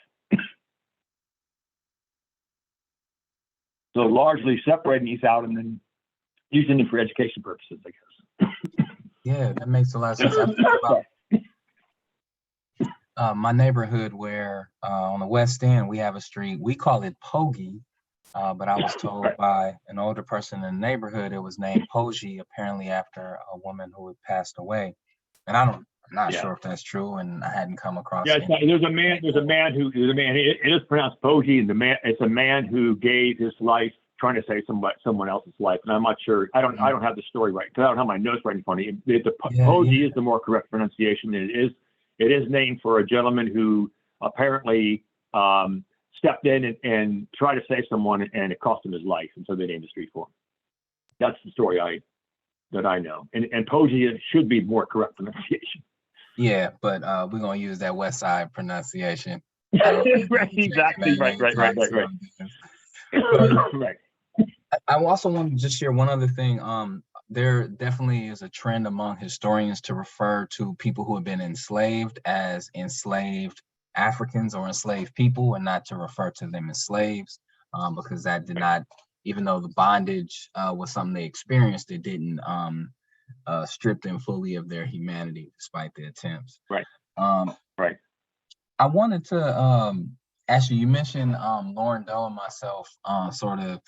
So largely separating these out and then using them for education purposes, I guess. Yeah, that makes a lot of sense. I think about my neighborhood where on the West End we have a street, we call it Pogie, but I was told Right. by an older person in the neighborhood it was named Poggi, apparently after a woman who had passed away. And I'm not Yeah. sure if that's true, and I hadn't come across Yeah, it's not, anything like there's a that. man who, there's a man, it is pronounced Poggi, and it's a man who gave his life trying to save someone else's life. And I'm not sure, I Mhm. don't have the story right, because I don't have my notes right in front of me. Yeah, Poggi yeah. is the more correct pronunciation. It is named for a gentleman who apparently stepped in and tried to save someone, and it cost him his life. And so they named the street for him. That's the story that I know. And Poggi should be more correct pronunciation. Yeah, but we're gonna use that West Side pronunciation. I don't think they'll Right, be changing exactly. that Right, right, right, anytime right, right. soon. But Right. I also want to just share one other thing. There definitely is a trend among historians to refer to people who have been enslaved as enslaved Africans or enslaved people, and not to refer to them as slaves, because that did not, even though the bondage was something they experienced, it didn't strip them fully of their humanity, despite the attempts. Right. Um, Right. I wanted to ask you. You mentioned Lauren Doe and myself, sort of.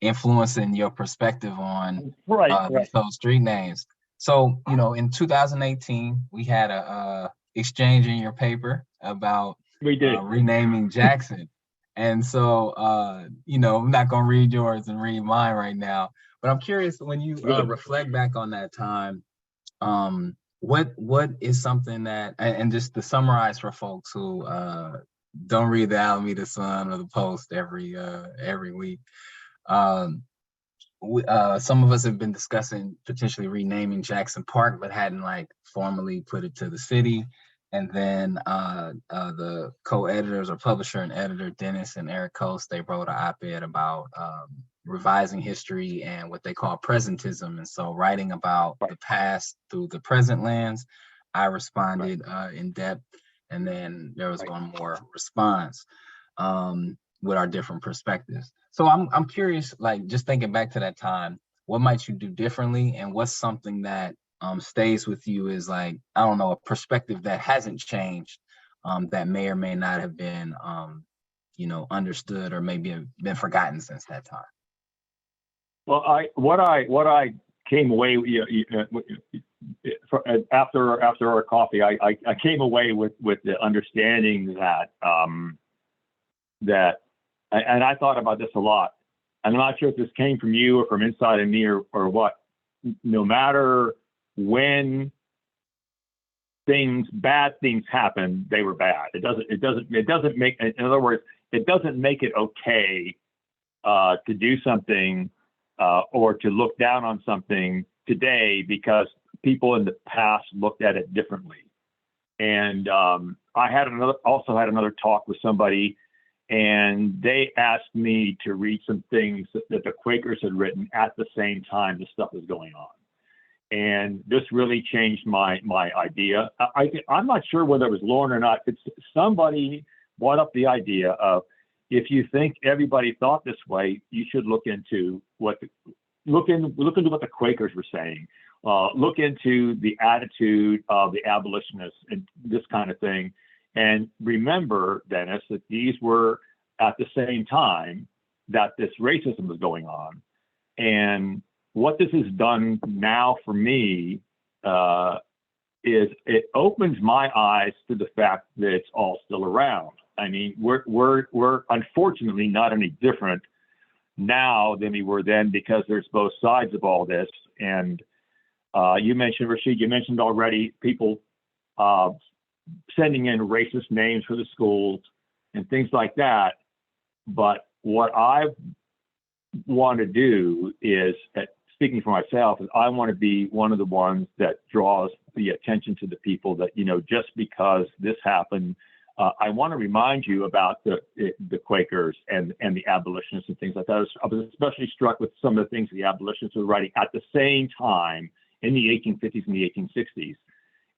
Influencing your perspective on Right. Right. those street names. So, in 2018, we had a exchange in your paper about We did. renaming Jackson. And so, I'm not gonna read yours and read mine right now, but I'm curious when you Good. reflect back on that time, what is something that, and just to summarize for folks who don't read the Alameda Sun or the Post every week. Um, some of us have been discussing potentially renaming Jackson Park, but hadn't like formally put it to the city. And then the co-editors or publisher and editor, Dennis and Eric Coast, they wrote an op-ed about revising history and what they call presentism. And so writing about Right. the past through the present lens, I Right. responded in depth. And then there was Right. one more response with our different perspectives. So I'm curious, like just thinking back to that time, what might you do differently, and what's something that stays with you is like, I don't know, a perspective that hasn't changed, that may or may not have been understood or maybe have been forgotten since that time. Well, what I came away after our coffee, I came away with the understanding that and I thought about this a lot. I'm not sure if this came from you or from inside of me or what. No matter when bad things happen, they were bad. It doesn't make, in other words, it doesn't make it okay to do something or to look down on something today because people in the past looked at it differently. And I also had another talk with somebody, and they asked me to read some things that the Quakers had written at the same time this stuff was going on. And this really changed my idea. I'm not sure whether it was Lauren or not. Somebody brought up the idea of, if you think everybody thought this way, you should look into what the Quakers were saying. Look into the attitude of the abolitionists and this kind of thing. And remember, Dennis, that these were at the same time that this racism was going on. And what this has done now for me is it opens my eyes to the fact that it's all still around. I mean, we're unfortunately not any different now than we were then, because there's both sides of all this. And you mentioned, Rasheed, you mentioned already people sending in racist names for the schools and things like that. But what I want to do is, speaking for myself, is I want to be one of the ones that draws the attention to the people that, just because this happened, I want to remind you about the Quakers and the abolitionists and things like that. I was especially struck with some of the things the abolitionists were writing at the same time in the 1850s and the 1860s.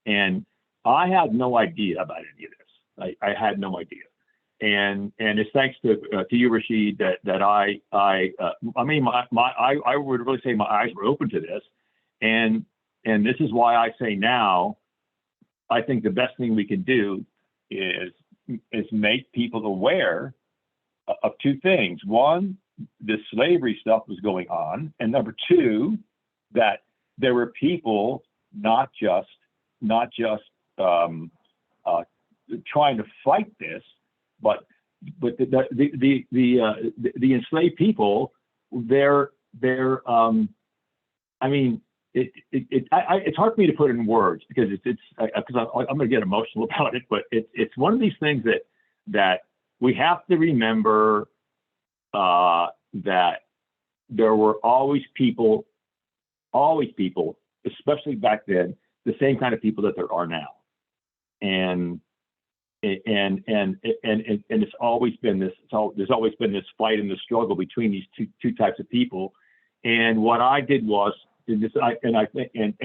And I had no idea about any of this. I had no idea. And it's thanks to you, Rasheed, that I would really say my eyes were open to this. And this is why I say now, I think the best thing we can do is make people aware of two things. One, the slavery stuff was going on, and number two, that there were people not just trying to fight this, but the enslaved people, I mean, it's hard for me to put it in words because because I'm going to get emotional about it, but it's one of these things that we have to remember, that there were always people, especially back then, the same kind of people that there are now, and it's always been this. There's always been this fight and this struggle between these two types of people. And what I did was, and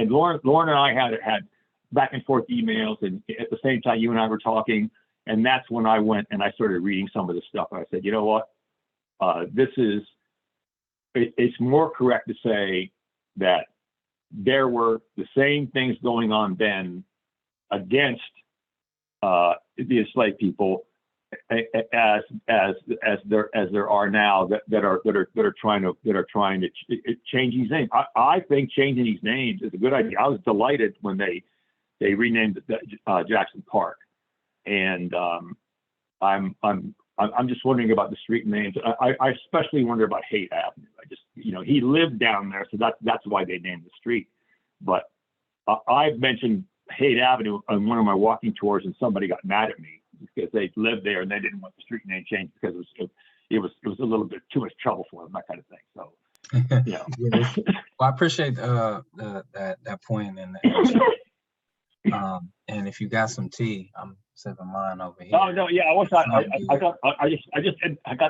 Lauren and I had back and forth emails, and at the same time you and I were talking, and that's when I went and I started reading some of this stuff. And I said, you know what, it's more correct to say that there were the same things going on then against the enslaved people as there are now that are trying to change these names. I think changing these names is a good idea. I was delighted when they renamed Jackson Park, and I'm just wondering about the street names. I especially wonder about Haight Avenue. He lived down there, so that's why they named the street. But I've mentioned Haight Avenue on one of my walking tours, and somebody got mad at me because they lived there and they didn't want the street name changed because it was a little bit too much trouble for them, that kind of thing. So, Yeah. Well, I appreciate that point, and if you got some tea, I'm sipping mine over here. Oh no, yeah, I got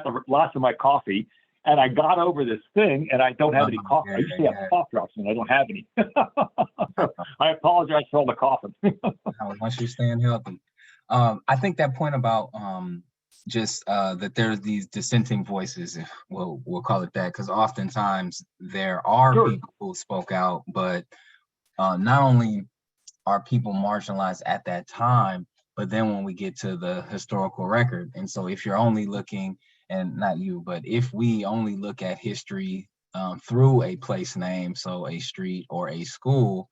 the last of my coffee, and I got over this thing, and I don't have any coffee. I usually have cough drops, and I don't have any. I apologize for all the coughing. Once you're staying healthy, I think that point about just that there's these dissenting voices, we'll call it that, because oftentimes there are people who spoke out, but not only are people marginalized at that time, but then when we get to the historical record, and so if you're only looking, and not you, but if we only look at history through a place name, so a street or a school,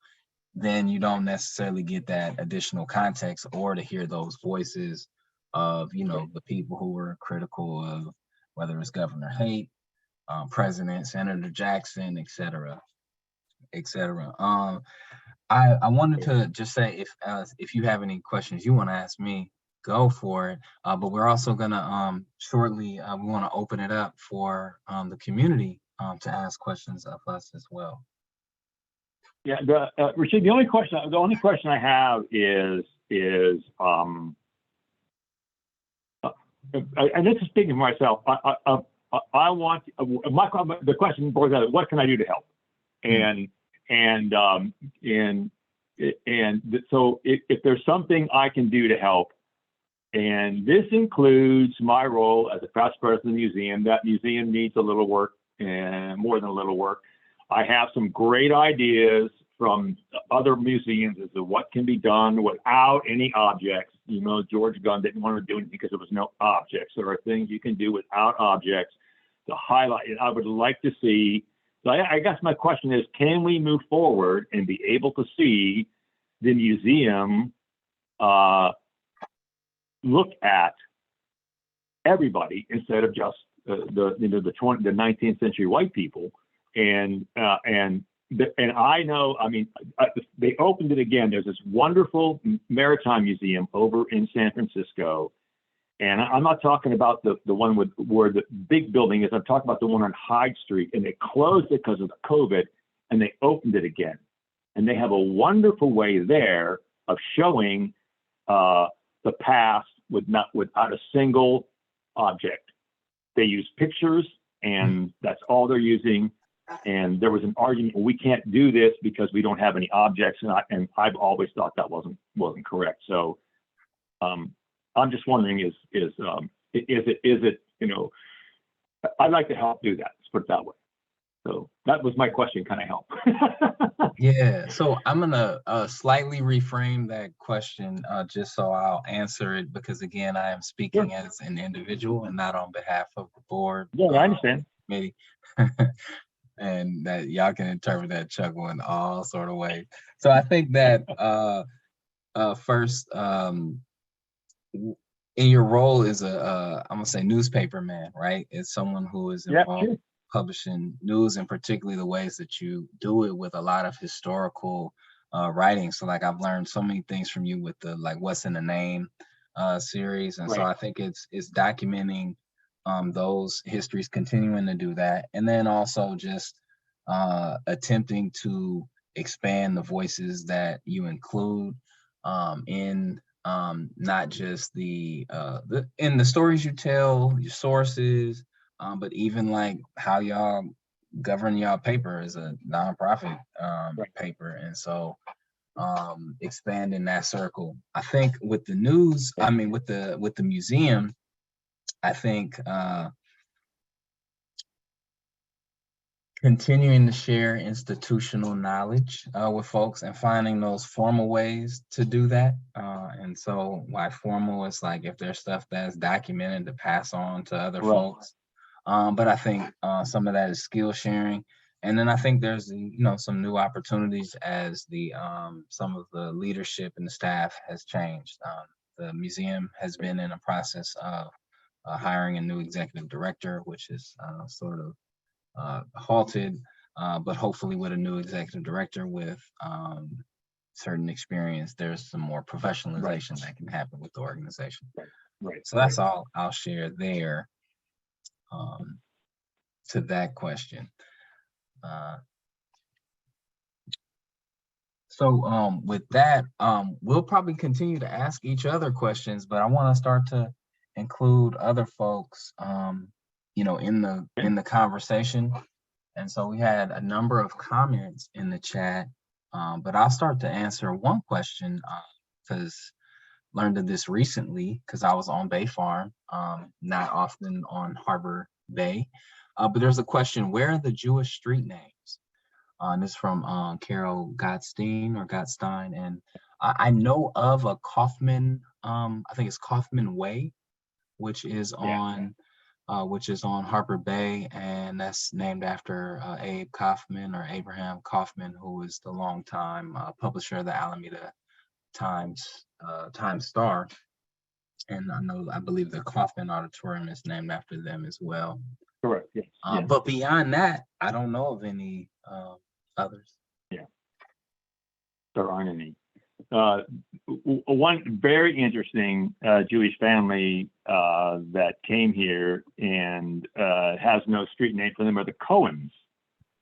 then you don't necessarily get that additional context or to hear those voices of, the people who were critical of whether it's Governor Haight, President, Senator Jackson, et cetera, et cetera. I wanted to just say, if you have any questions you want to ask me, go for it. But we're also gonna shortly, we want to open it up for the community to ask questions of us as well. Yeah, Rasheed, the only question I have is and this is speaking for myself. I want the question boils out: what can I do to help? So if there's something I can do to help, and this includes my role as a past president of the museum, that museum needs a little work and more than a little work. I have some great ideas from other museums as to what can be done without any objects. George Gunn didn't want to do anything because there was no objects. There are things you can do without objects to highlight it. I would like to see. So I guess my question is, can we move forward and be able to see the museum look at everybody instead of just the 19th century white people? And I know, they opened it again. There's this wonderful maritime museum over in San Francisco. And I'm not talking about the one where the big building is. I'm talking about the one on Haight Street, and they closed it because of the COVID, and they opened it again. And they have a wonderful way there of showing the past without a single object. They use pictures, and that's all they're using. And there was an argument, well, we can't do this because we don't have any objects, and I've always thought that wasn't correct. So I'm just wondering, is it I'd like to help do that. Let's put it that way. So that was my question. Can I help? Yeah, so I'm gonna slightly reframe that question just so I'll answer it because again, I am Sure. speaking as an individual and not on behalf of the board Yeah, I understand. committee, and that y'all can interpret that chuckle in all sort of ways. So I think that first, w- in your role as a I'm gonna say newspaper man, right? It's someone who is Yeah, involved sure. publishing news and particularly the ways that you do it with a lot of historical writing. So like I've learned so many things from you with the like what's in the name series. And so Right. I think it's documenting those histories, continuing to do that. And then also just attempting to expand the voices that you include in not just the in the stories you tell, your sources, but even like how y'all govern y'all paper as a nonprofit Right. paper. And so expanding that circle. I think with the news, I Right. mean with the museum, I think continuing to share institutional knowledge with folks and finding those formal ways to do that. And so why formal is like if there's stuff that's documented to pass on to other Right. folks. But I think some of that is skill sharing. And then I think there's some new opportunities as the some of the leadership and the staff has changed. The museum has been in a process of hiring a new executive director, which is sort of halted, but hopefully with a new executive director with certain experience, there's some more Right. professionalization that can happen with the organization. Right. Right. So Right. that's all I'll share there um, to that question. Uh, so with that, we'll probably continue to ask each other questions, but I want to start to include other folks, Okay. in the conversation. And so we had a number of comments in the chat, but I'll start to answer one question because learned of this recently because I was on Bay Farm, not often on Harbor Bay. But there's a question, where are the Jewish street names? This is from Carol Gottstein or Gottstein. And I know of a Kaufman, I think it's Kaufman Way, which is Yeah. on Harper Bay, and that's named after Abe Kaufman or Abraham Kaufman, who was the longtime publisher of the Alameda Times Star. And I believe the Kaufman Auditorium is named after them as well. Correct. Yes. Yeah. But beyond that, I don't know of any others. Yeah. There aren't any. One very interesting Jewish family that came here and has no street name for them are the Cohens.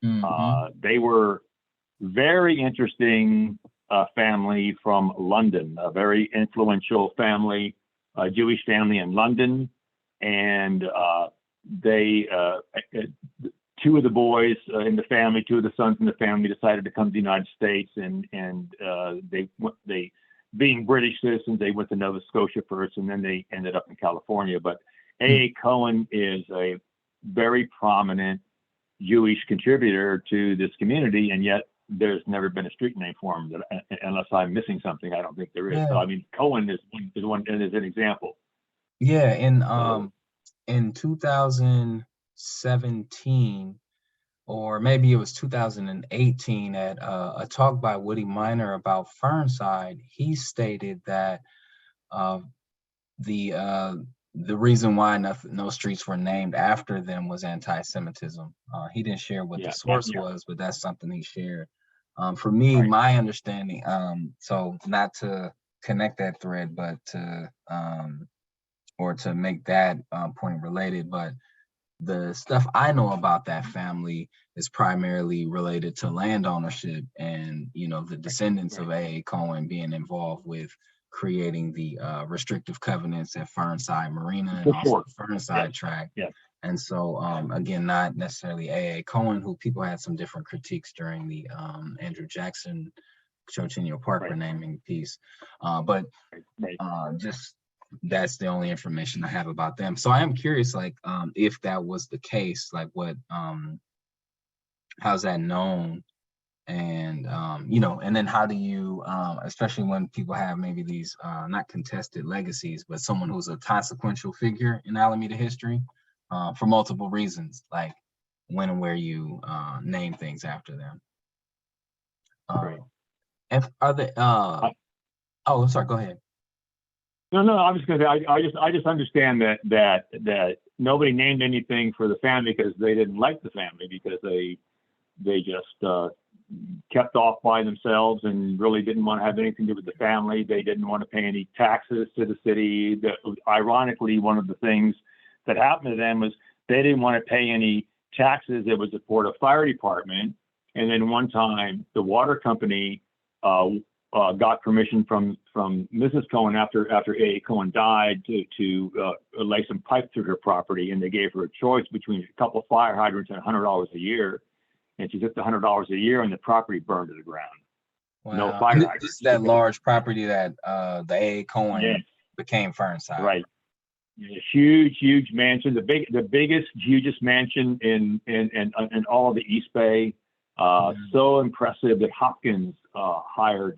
Mm-hmm. They were very interesting family from London, a very influential family, Jewish family in London, and they two of the boys in the family, two of the sons in the family decided to come to the United States, and they being British citizens, they went to Nova Scotia first, and then they ended up in California. But A. Cohen is a very prominent Jewish contributor to this community, and yet there's never been a street name for him. Unless I'm missing something, I don't think there is. Yeah. So I mean, Cohen is an example. Yeah, in 2017, or maybe it was 2018, at a talk by Woody Miner about Fernside, he stated that uh, the uh, the reason why no streets were named after them was anti-Semitism. He didn't share what the Yeah, source yeah, was, but that's something he shared. For me, right, my understanding, so not to connect that thread, but to or to make that point related, but the stuff I know about that family is primarily related to land ownership and, the descendants of right, A.A. Cohen being involved with creating the restrictive covenants at Fernside Marina and for also sure. the Fernside Yes, tract. yes, And so, again, not necessarily A.A. Cohen, who people had some different critiques during the Andrew Jackson Chochenyo Park right, renaming piece. But right, right. just that's the only information I have about them. So I am curious, like, if that was the case, like, what, how's that known? And and then how do you, especially when people have maybe these not contested legacies, but someone who's a consequential figure in Alameda history for multiple reasons, like when and where you name things after them. Right. If are the oh, sorry, go ahead. No, I was going to say, I just understand that nobody named anything for the family because they didn't like the family, because they just kept off by themselves and really didn't want to have anything to do with the family. They didn't want to pay any taxes to the city. Ironically, one of the things that happened to them was they didn't want to pay any taxes. It was for the fire department. And then one time the water company got permission from Mrs. Cohen after A.A. Cohen died to lay some pipe through her property, and they gave her a choice between a couple of fire hydrants and $100 a year, and she took the $100 a year, and the property burned to the ground. Wow. No fire hydrants. This is that large property that the A.A. Cohen became Fernside. Right. A huge mansion, the biggest, hugest mansion in all of the East Bay. So impressive that Hopkins hired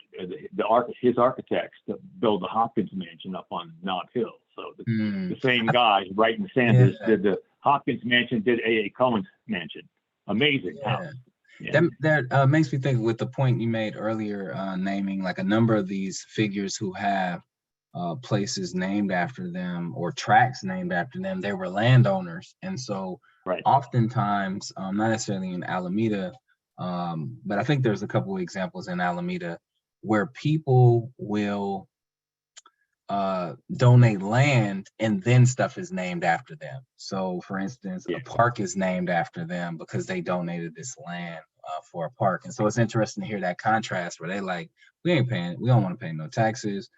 his architects to build the Hopkins mansion up on Mount Hill. So the same guy, Wright and Sanders, did the Hopkins mansion, did A.A. Cohen's mansion. Amazing house. Yeah. That makes me think with the point you made earlier, naming like a number of these figures who have places named after them or tracts named after them. They were landowners, and so oftentimes, not necessarily in Alameda, but I think there's a couple of examples in Alameda where people will donate land and then stuff is named after them. So for instance, a park is named after them because they donated this land for a park. And so it's interesting to hear that contrast where they like, we don't want to pay no taxes.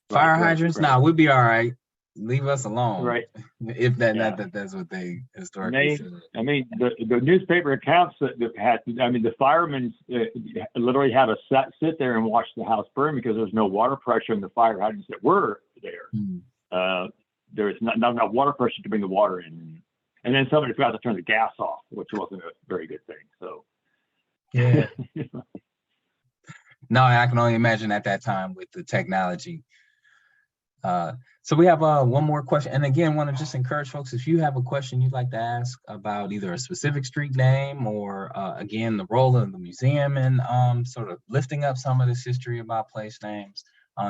Fire hydrants, nah, we'll be all right. Leave us alone. Right. If that's what they historically said. I mean, the newspaper accounts that had, the firemen literally had to sit there and watch the house burn because there's no water pressure in the fire hydrants that were there. There is not enough water pressure to bring the water in. And then somebody forgot to turn the gas off, which wasn't a very good thing. So. Yeah. No, I can only imagine at that time with the technology. So we have one more question, and again, want to just encourage folks, if you have a question you'd like to ask about either a specific street name or again the role of the museum in sort of lifting up some of this history about place names,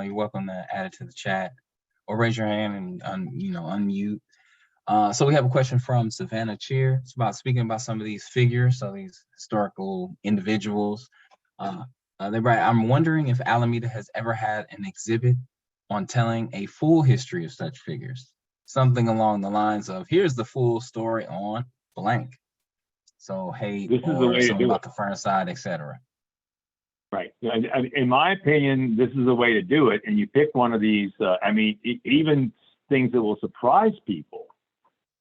you're welcome to add it to the chat or raise your hand and unmute. So we have a question from Savannah Cheer. It's about speaking about some of these figures, so these historical individuals. They write, I'm wondering if Alameda has ever had an exhibit on telling a full history of such figures, something along the lines of, here's the full story on blank. So Haight, or something about the Fernside, etc. Right. In my opinion, this is the way to do it. And you pick one of these, even things that will surprise people,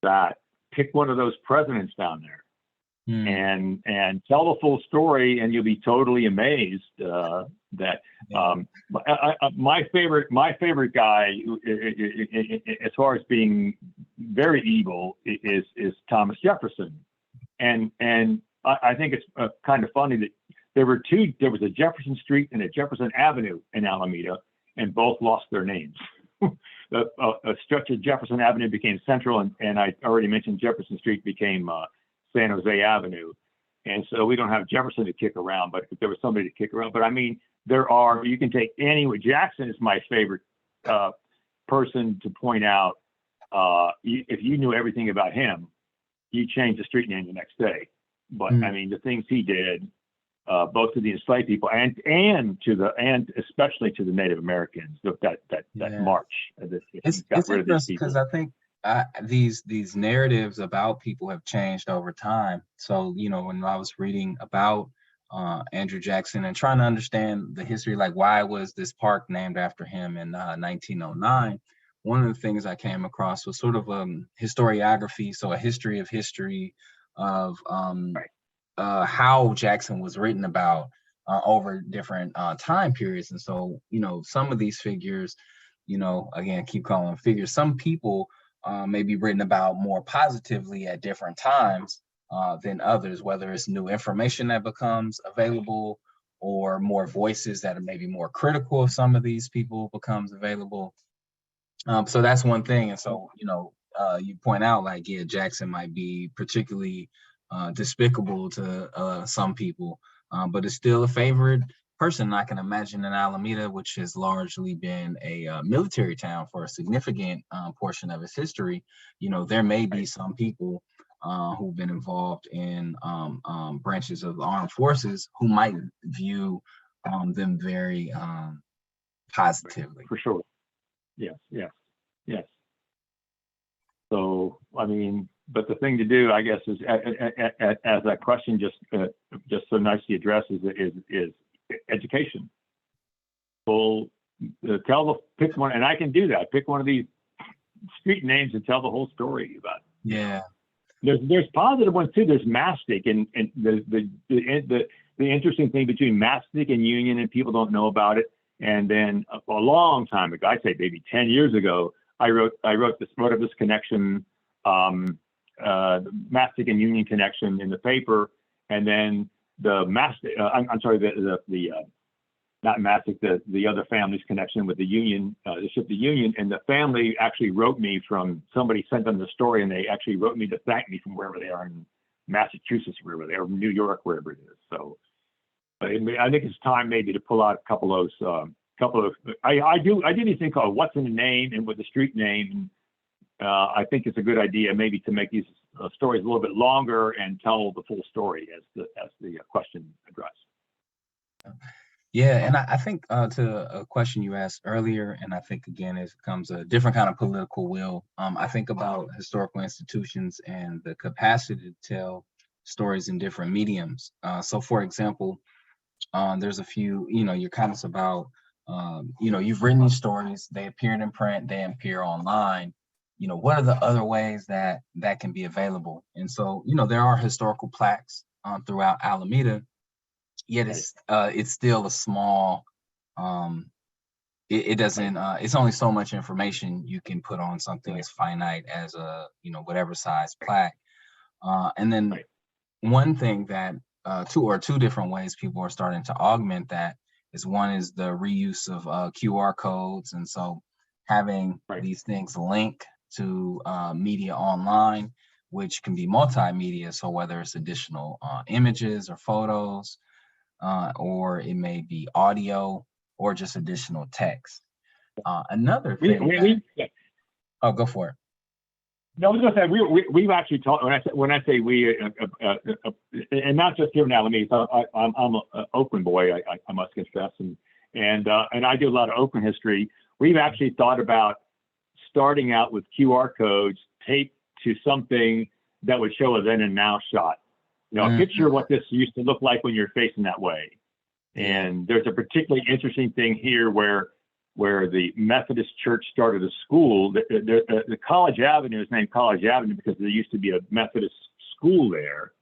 that pick one of those presidents down there and tell the full story, and you'll be totally amazed that my favorite guy, as far as being very evil, is Thomas Jefferson, and I think it's kind of funny that there was a Jefferson Street and a Jefferson Avenue in Alameda, and both lost their names. A stretch of Jefferson Avenue became Central, and I already mentioned Jefferson Street became San Jose Avenue. And so we don't have Jefferson to kick around, but if there was somebody to kick around. But I mean, you can take anyone. Jackson is my favorite person to point out. If you knew everything about him, you change the street name the next day. But I mean, the things he did, both to the enslaved people and especially to the Native Americans, that march. It's interesting because I think these narratives about people have changed over time. So, when I was reading about Andrew Jackson and trying to understand the history, like why was this park named after him in 1909, one of the things I came across was sort of historiography, so a history of history of how Jackson was written about over different time periods. And so, some of these figures, again, keep calling them figures, some people may be written about more positively at different times. than others, whether it's new information that becomes available or more voices that are maybe more critical of some of these people becomes available. So that's one thing. And so, you point out like, yeah, Jackson might be particularly despicable to some people, but it's still a favored person. I can imagine in Alameda, which has largely been a military town for a significant portion of its history, there may be some people who've been involved in branches of the armed forces who might view them very positively. For sure. Yes, yes, yes. So, I mean, but the thing to do, I guess, is as that question just so nicely addresses is education. Well, pick one, and I can do that. Pick one of these street names and tell the whole story about it. Yeah. There's positive ones too. There's Mastic, and the interesting thing between Mastic and Union, and people don't know about it. And then a long time ago, I'd say maybe 10 years ago, I wrote of this connection, Mastic and Union connection in the paper, and then the Mastic, I'm sorry, not Mastic, the other family's connection with the Union, the ship, the Union, and the family actually wrote me from, somebody sent them the story, and they actually wrote me to thank me from wherever they are in Massachusetts, wherever they are, New York, wherever it is. So I think it's time maybe to pull out a couple of those, I do these things called What's in the Name and with the street name. I think it's a good idea maybe to make these stories a little bit longer and tell the full story as the question addressed. Yeah, and I think to a question you asked earlier, and I think again it becomes a different kind of political will. I think about historical institutions and the capacity to tell stories in different mediums. So, for example, there's a few, your comments about, you've written these stories, they appeared in print, they appear online. What are the other ways that can be available? And so, there are historical plaques throughout Alameda. Yet it's still a small, it doesn't, it's only so much information you can put on something as finite as a, whatever size plaque. And then one thing that, two different ways people are starting to augment that is, one is the reuse of QR codes. And so having these things link to media online, which can be multimedia. So whether it's additional images or photos, or it may be audio or just additional text. Another thing. Oh, go for it. No, I was going to say we've actually talked. When I say we, and not just here in Alameda. I'm an Oakland boy. I must confess, and I do a lot of Oakland history. We've actually thought about starting out with QR codes taped to something that would show a then and now shot. A picture of what this used to look like when you're facing that way. And there's a particularly interesting thing here where the Methodist Church started a school. The College Avenue is named College Avenue because there used to be a Methodist school there.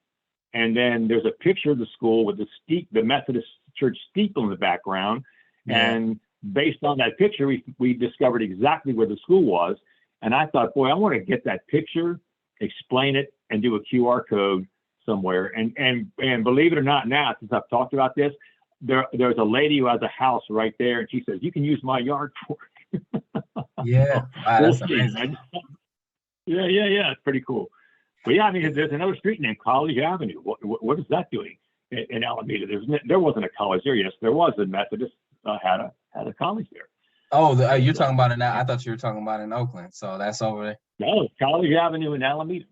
And then there's a picture of the school with the Methodist Church steeple in the background. Yeah. And based on that picture, we discovered exactly where the school was. And I thought, boy, I want to get that picture, explain it, and do a QR code somewhere. And believe it or not, now, since I've talked about this, there's a lady who has a house right there, and she says, you can use my yard for it. Yeah. Wow, that's amazing. Yeah. It's pretty cool. But yeah, I mean, there's another street named College Avenue. What is that doing in Alameda? There wasn't a college there. Yes, there was. A Methodist had a college there. Oh, you're talking about it now. I thought you were talking about it in Oakland. So that's over there. No, it's College Avenue in Alameda.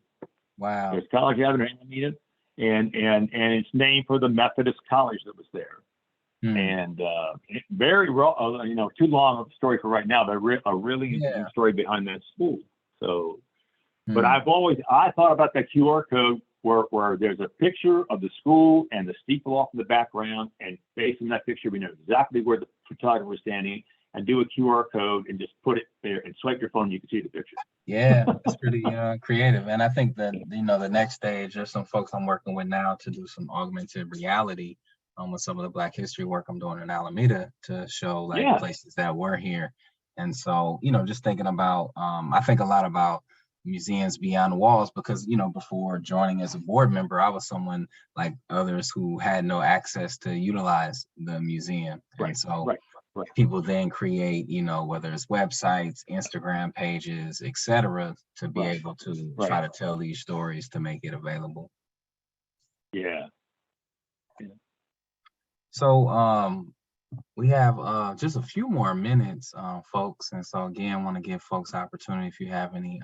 Wow. There's College Avenue in Alameda, and it's named for the Methodist college that was there. And very raw, too long of a story for right now, but a really interesting story behind that school. So, but I thought about that QR code where there's a picture of the school and the steeple off in the background, and based on that picture, we know exactly where the photographer was standing, and do a QR code and just put it there and swipe your phone, and you can see the picture. Yeah, that's pretty creative. And I think that, the next stage, there's some folks I'm working with now to do some augmented reality with some of the Black history work I'm doing in Alameda to show places that were here. And so, just thinking about, I think a lot about museums beyond the walls, because, you know, before joining as a board member, I was someone like others who had no access to utilize the museum. And so people then create, you know, whether it's websites, Instagram pages, etc., to be able to try to tell these stories to make it available. Yeah. So we have just a few more minutes, folks. And so again, want to give folks opportunity if you have any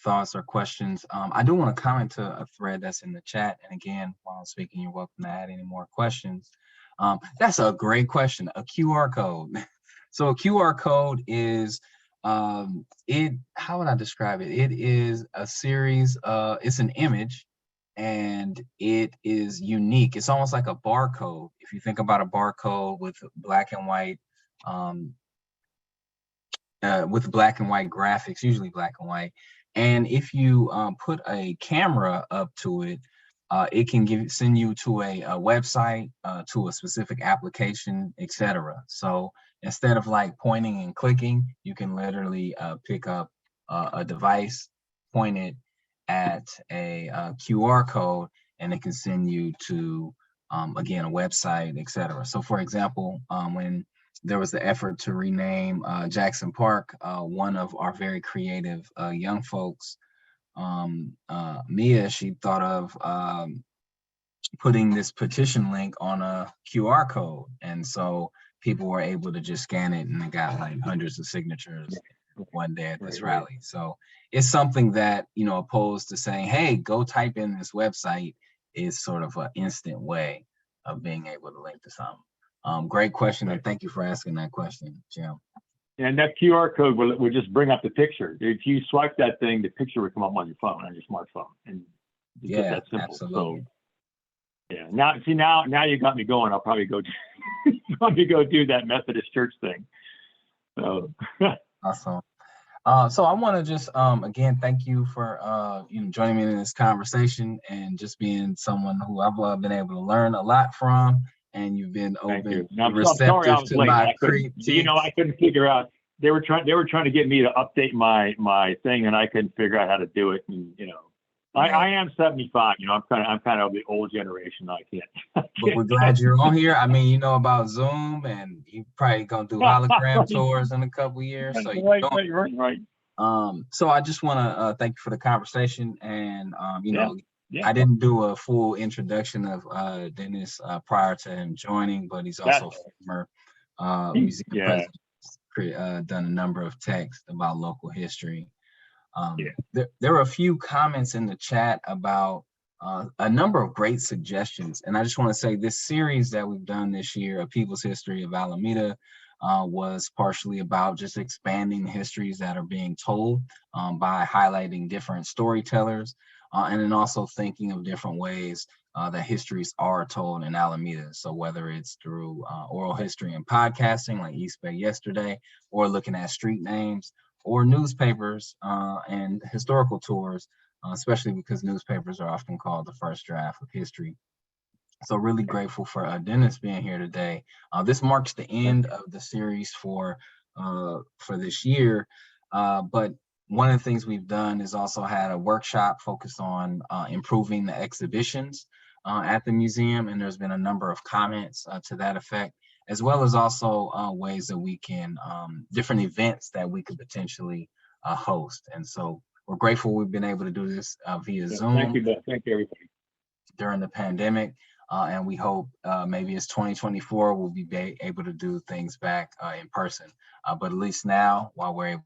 thoughts or questions. I do want to comment to a thread that's in the chat. And again, while I'm speaking, you're welcome to add any more questions. That's a great question, a QR code. So a QR code is, how would I describe it? It is a series, it's an image, and it is unique. It's almost like a barcode. If you think about a barcode with black and white, graphics, usually black and white. And if you put a camera up to it, it can send you to a website, to a specific application, etc. So instead of like pointing and clicking, you can literally pick up a device, point it at a QR code, and it can send you to, again, a website, etc. So for example, when there was the effort to rename Jackson Park, one of our very creative young folks, Mia, she thought of putting this petition link on a QR code. And so people were able to just scan it, and they got like hundreds of signatures one day at this rally. So it's something that, you know, opposed to saying, hey, go type in this website, is sort of an instant way of being able to link to something. Great question, and thank you for asking that question, Jim. And that QR code would just bring up the picture. If you swipe that thing, the picture would come up on your phone, on your smartphone, and it's just that simple. Absolutely. So, yeah. Now you got me going. I'll probably go do that Methodist church thing. So. Awesome. So I want to just again thank you for joining me in this conversation, and just being someone who I've been able to learn a lot from, and you've been open, receptive to my critiques. I couldn't figure out. They were trying to get me to update my thing, and I couldn't figure out how to do it. And I am 75. I'm kind of the old generation. I can't. But we're glad you're on here. I mean, you know about Zoom, and you probably gonna do hologram tours in a couple years. So right. So I just want to thank you for the conversation, and I didn't do a full introduction of Dennis prior to him joining, but he's also a former museum president, done a number of texts about local history. There were a few comments in the chat about a number of great suggestions. And I just want to say this series that we've done this year, A People's History of Alameda, was partially about just expanding the histories that are being told by highlighting different storytellers, and then also thinking of different ways that histories are told in Alameda. So whether it's through oral history and podcasting like East Bay Yesterday, or looking at street names, or newspapers and historical tours, especially because newspapers are often called the first draft of history. So really grateful for Dennis being here today. This marks the end of the series for this year, but one of the things we've done is also had a workshop focused on improving the exhibitions at the museum, and there's been a number of comments to that effect, as well as also ways that we can, different events that we could potentially host. And so we're grateful we've been able to do this via Zoom. Thank you, everybody. During the pandemic, and we hope maybe it's 2024, we'll be able to do things back in person. But at least now, while we're able,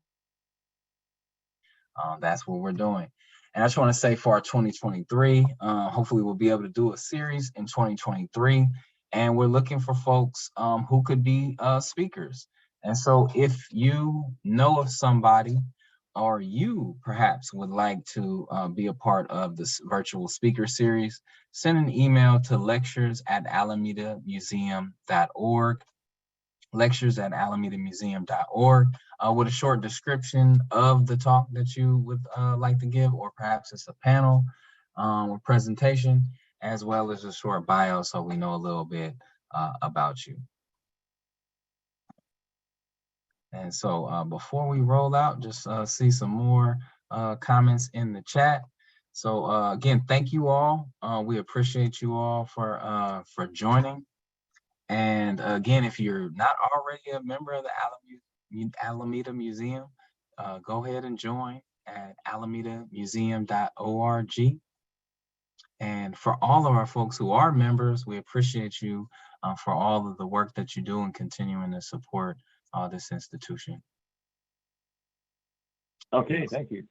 that's what we're doing. And I just want to say for our 2023, hopefully we'll be able to do a series in 2023. And we're looking for folks who could be speakers. And so if you know of somebody, or you perhaps would like to be a part of this virtual speaker series, send an email to lectures@alamedamuseum.org, lectures@alamedamuseum.org, with a short description of the talk that you would like to give, or perhaps it's a panel or presentation, as well as a short bio so we know a little bit about you. And so before we roll out, just see some more comments in the chat. So again, thank you all. We appreciate you all for joining. And again, if you're not already a member of the Alameda Museum, go ahead and join at alamedamuseum.org. And for all of our folks who are members, we appreciate you for all of the work that you do and continuing to support this institution. Okay, thank you.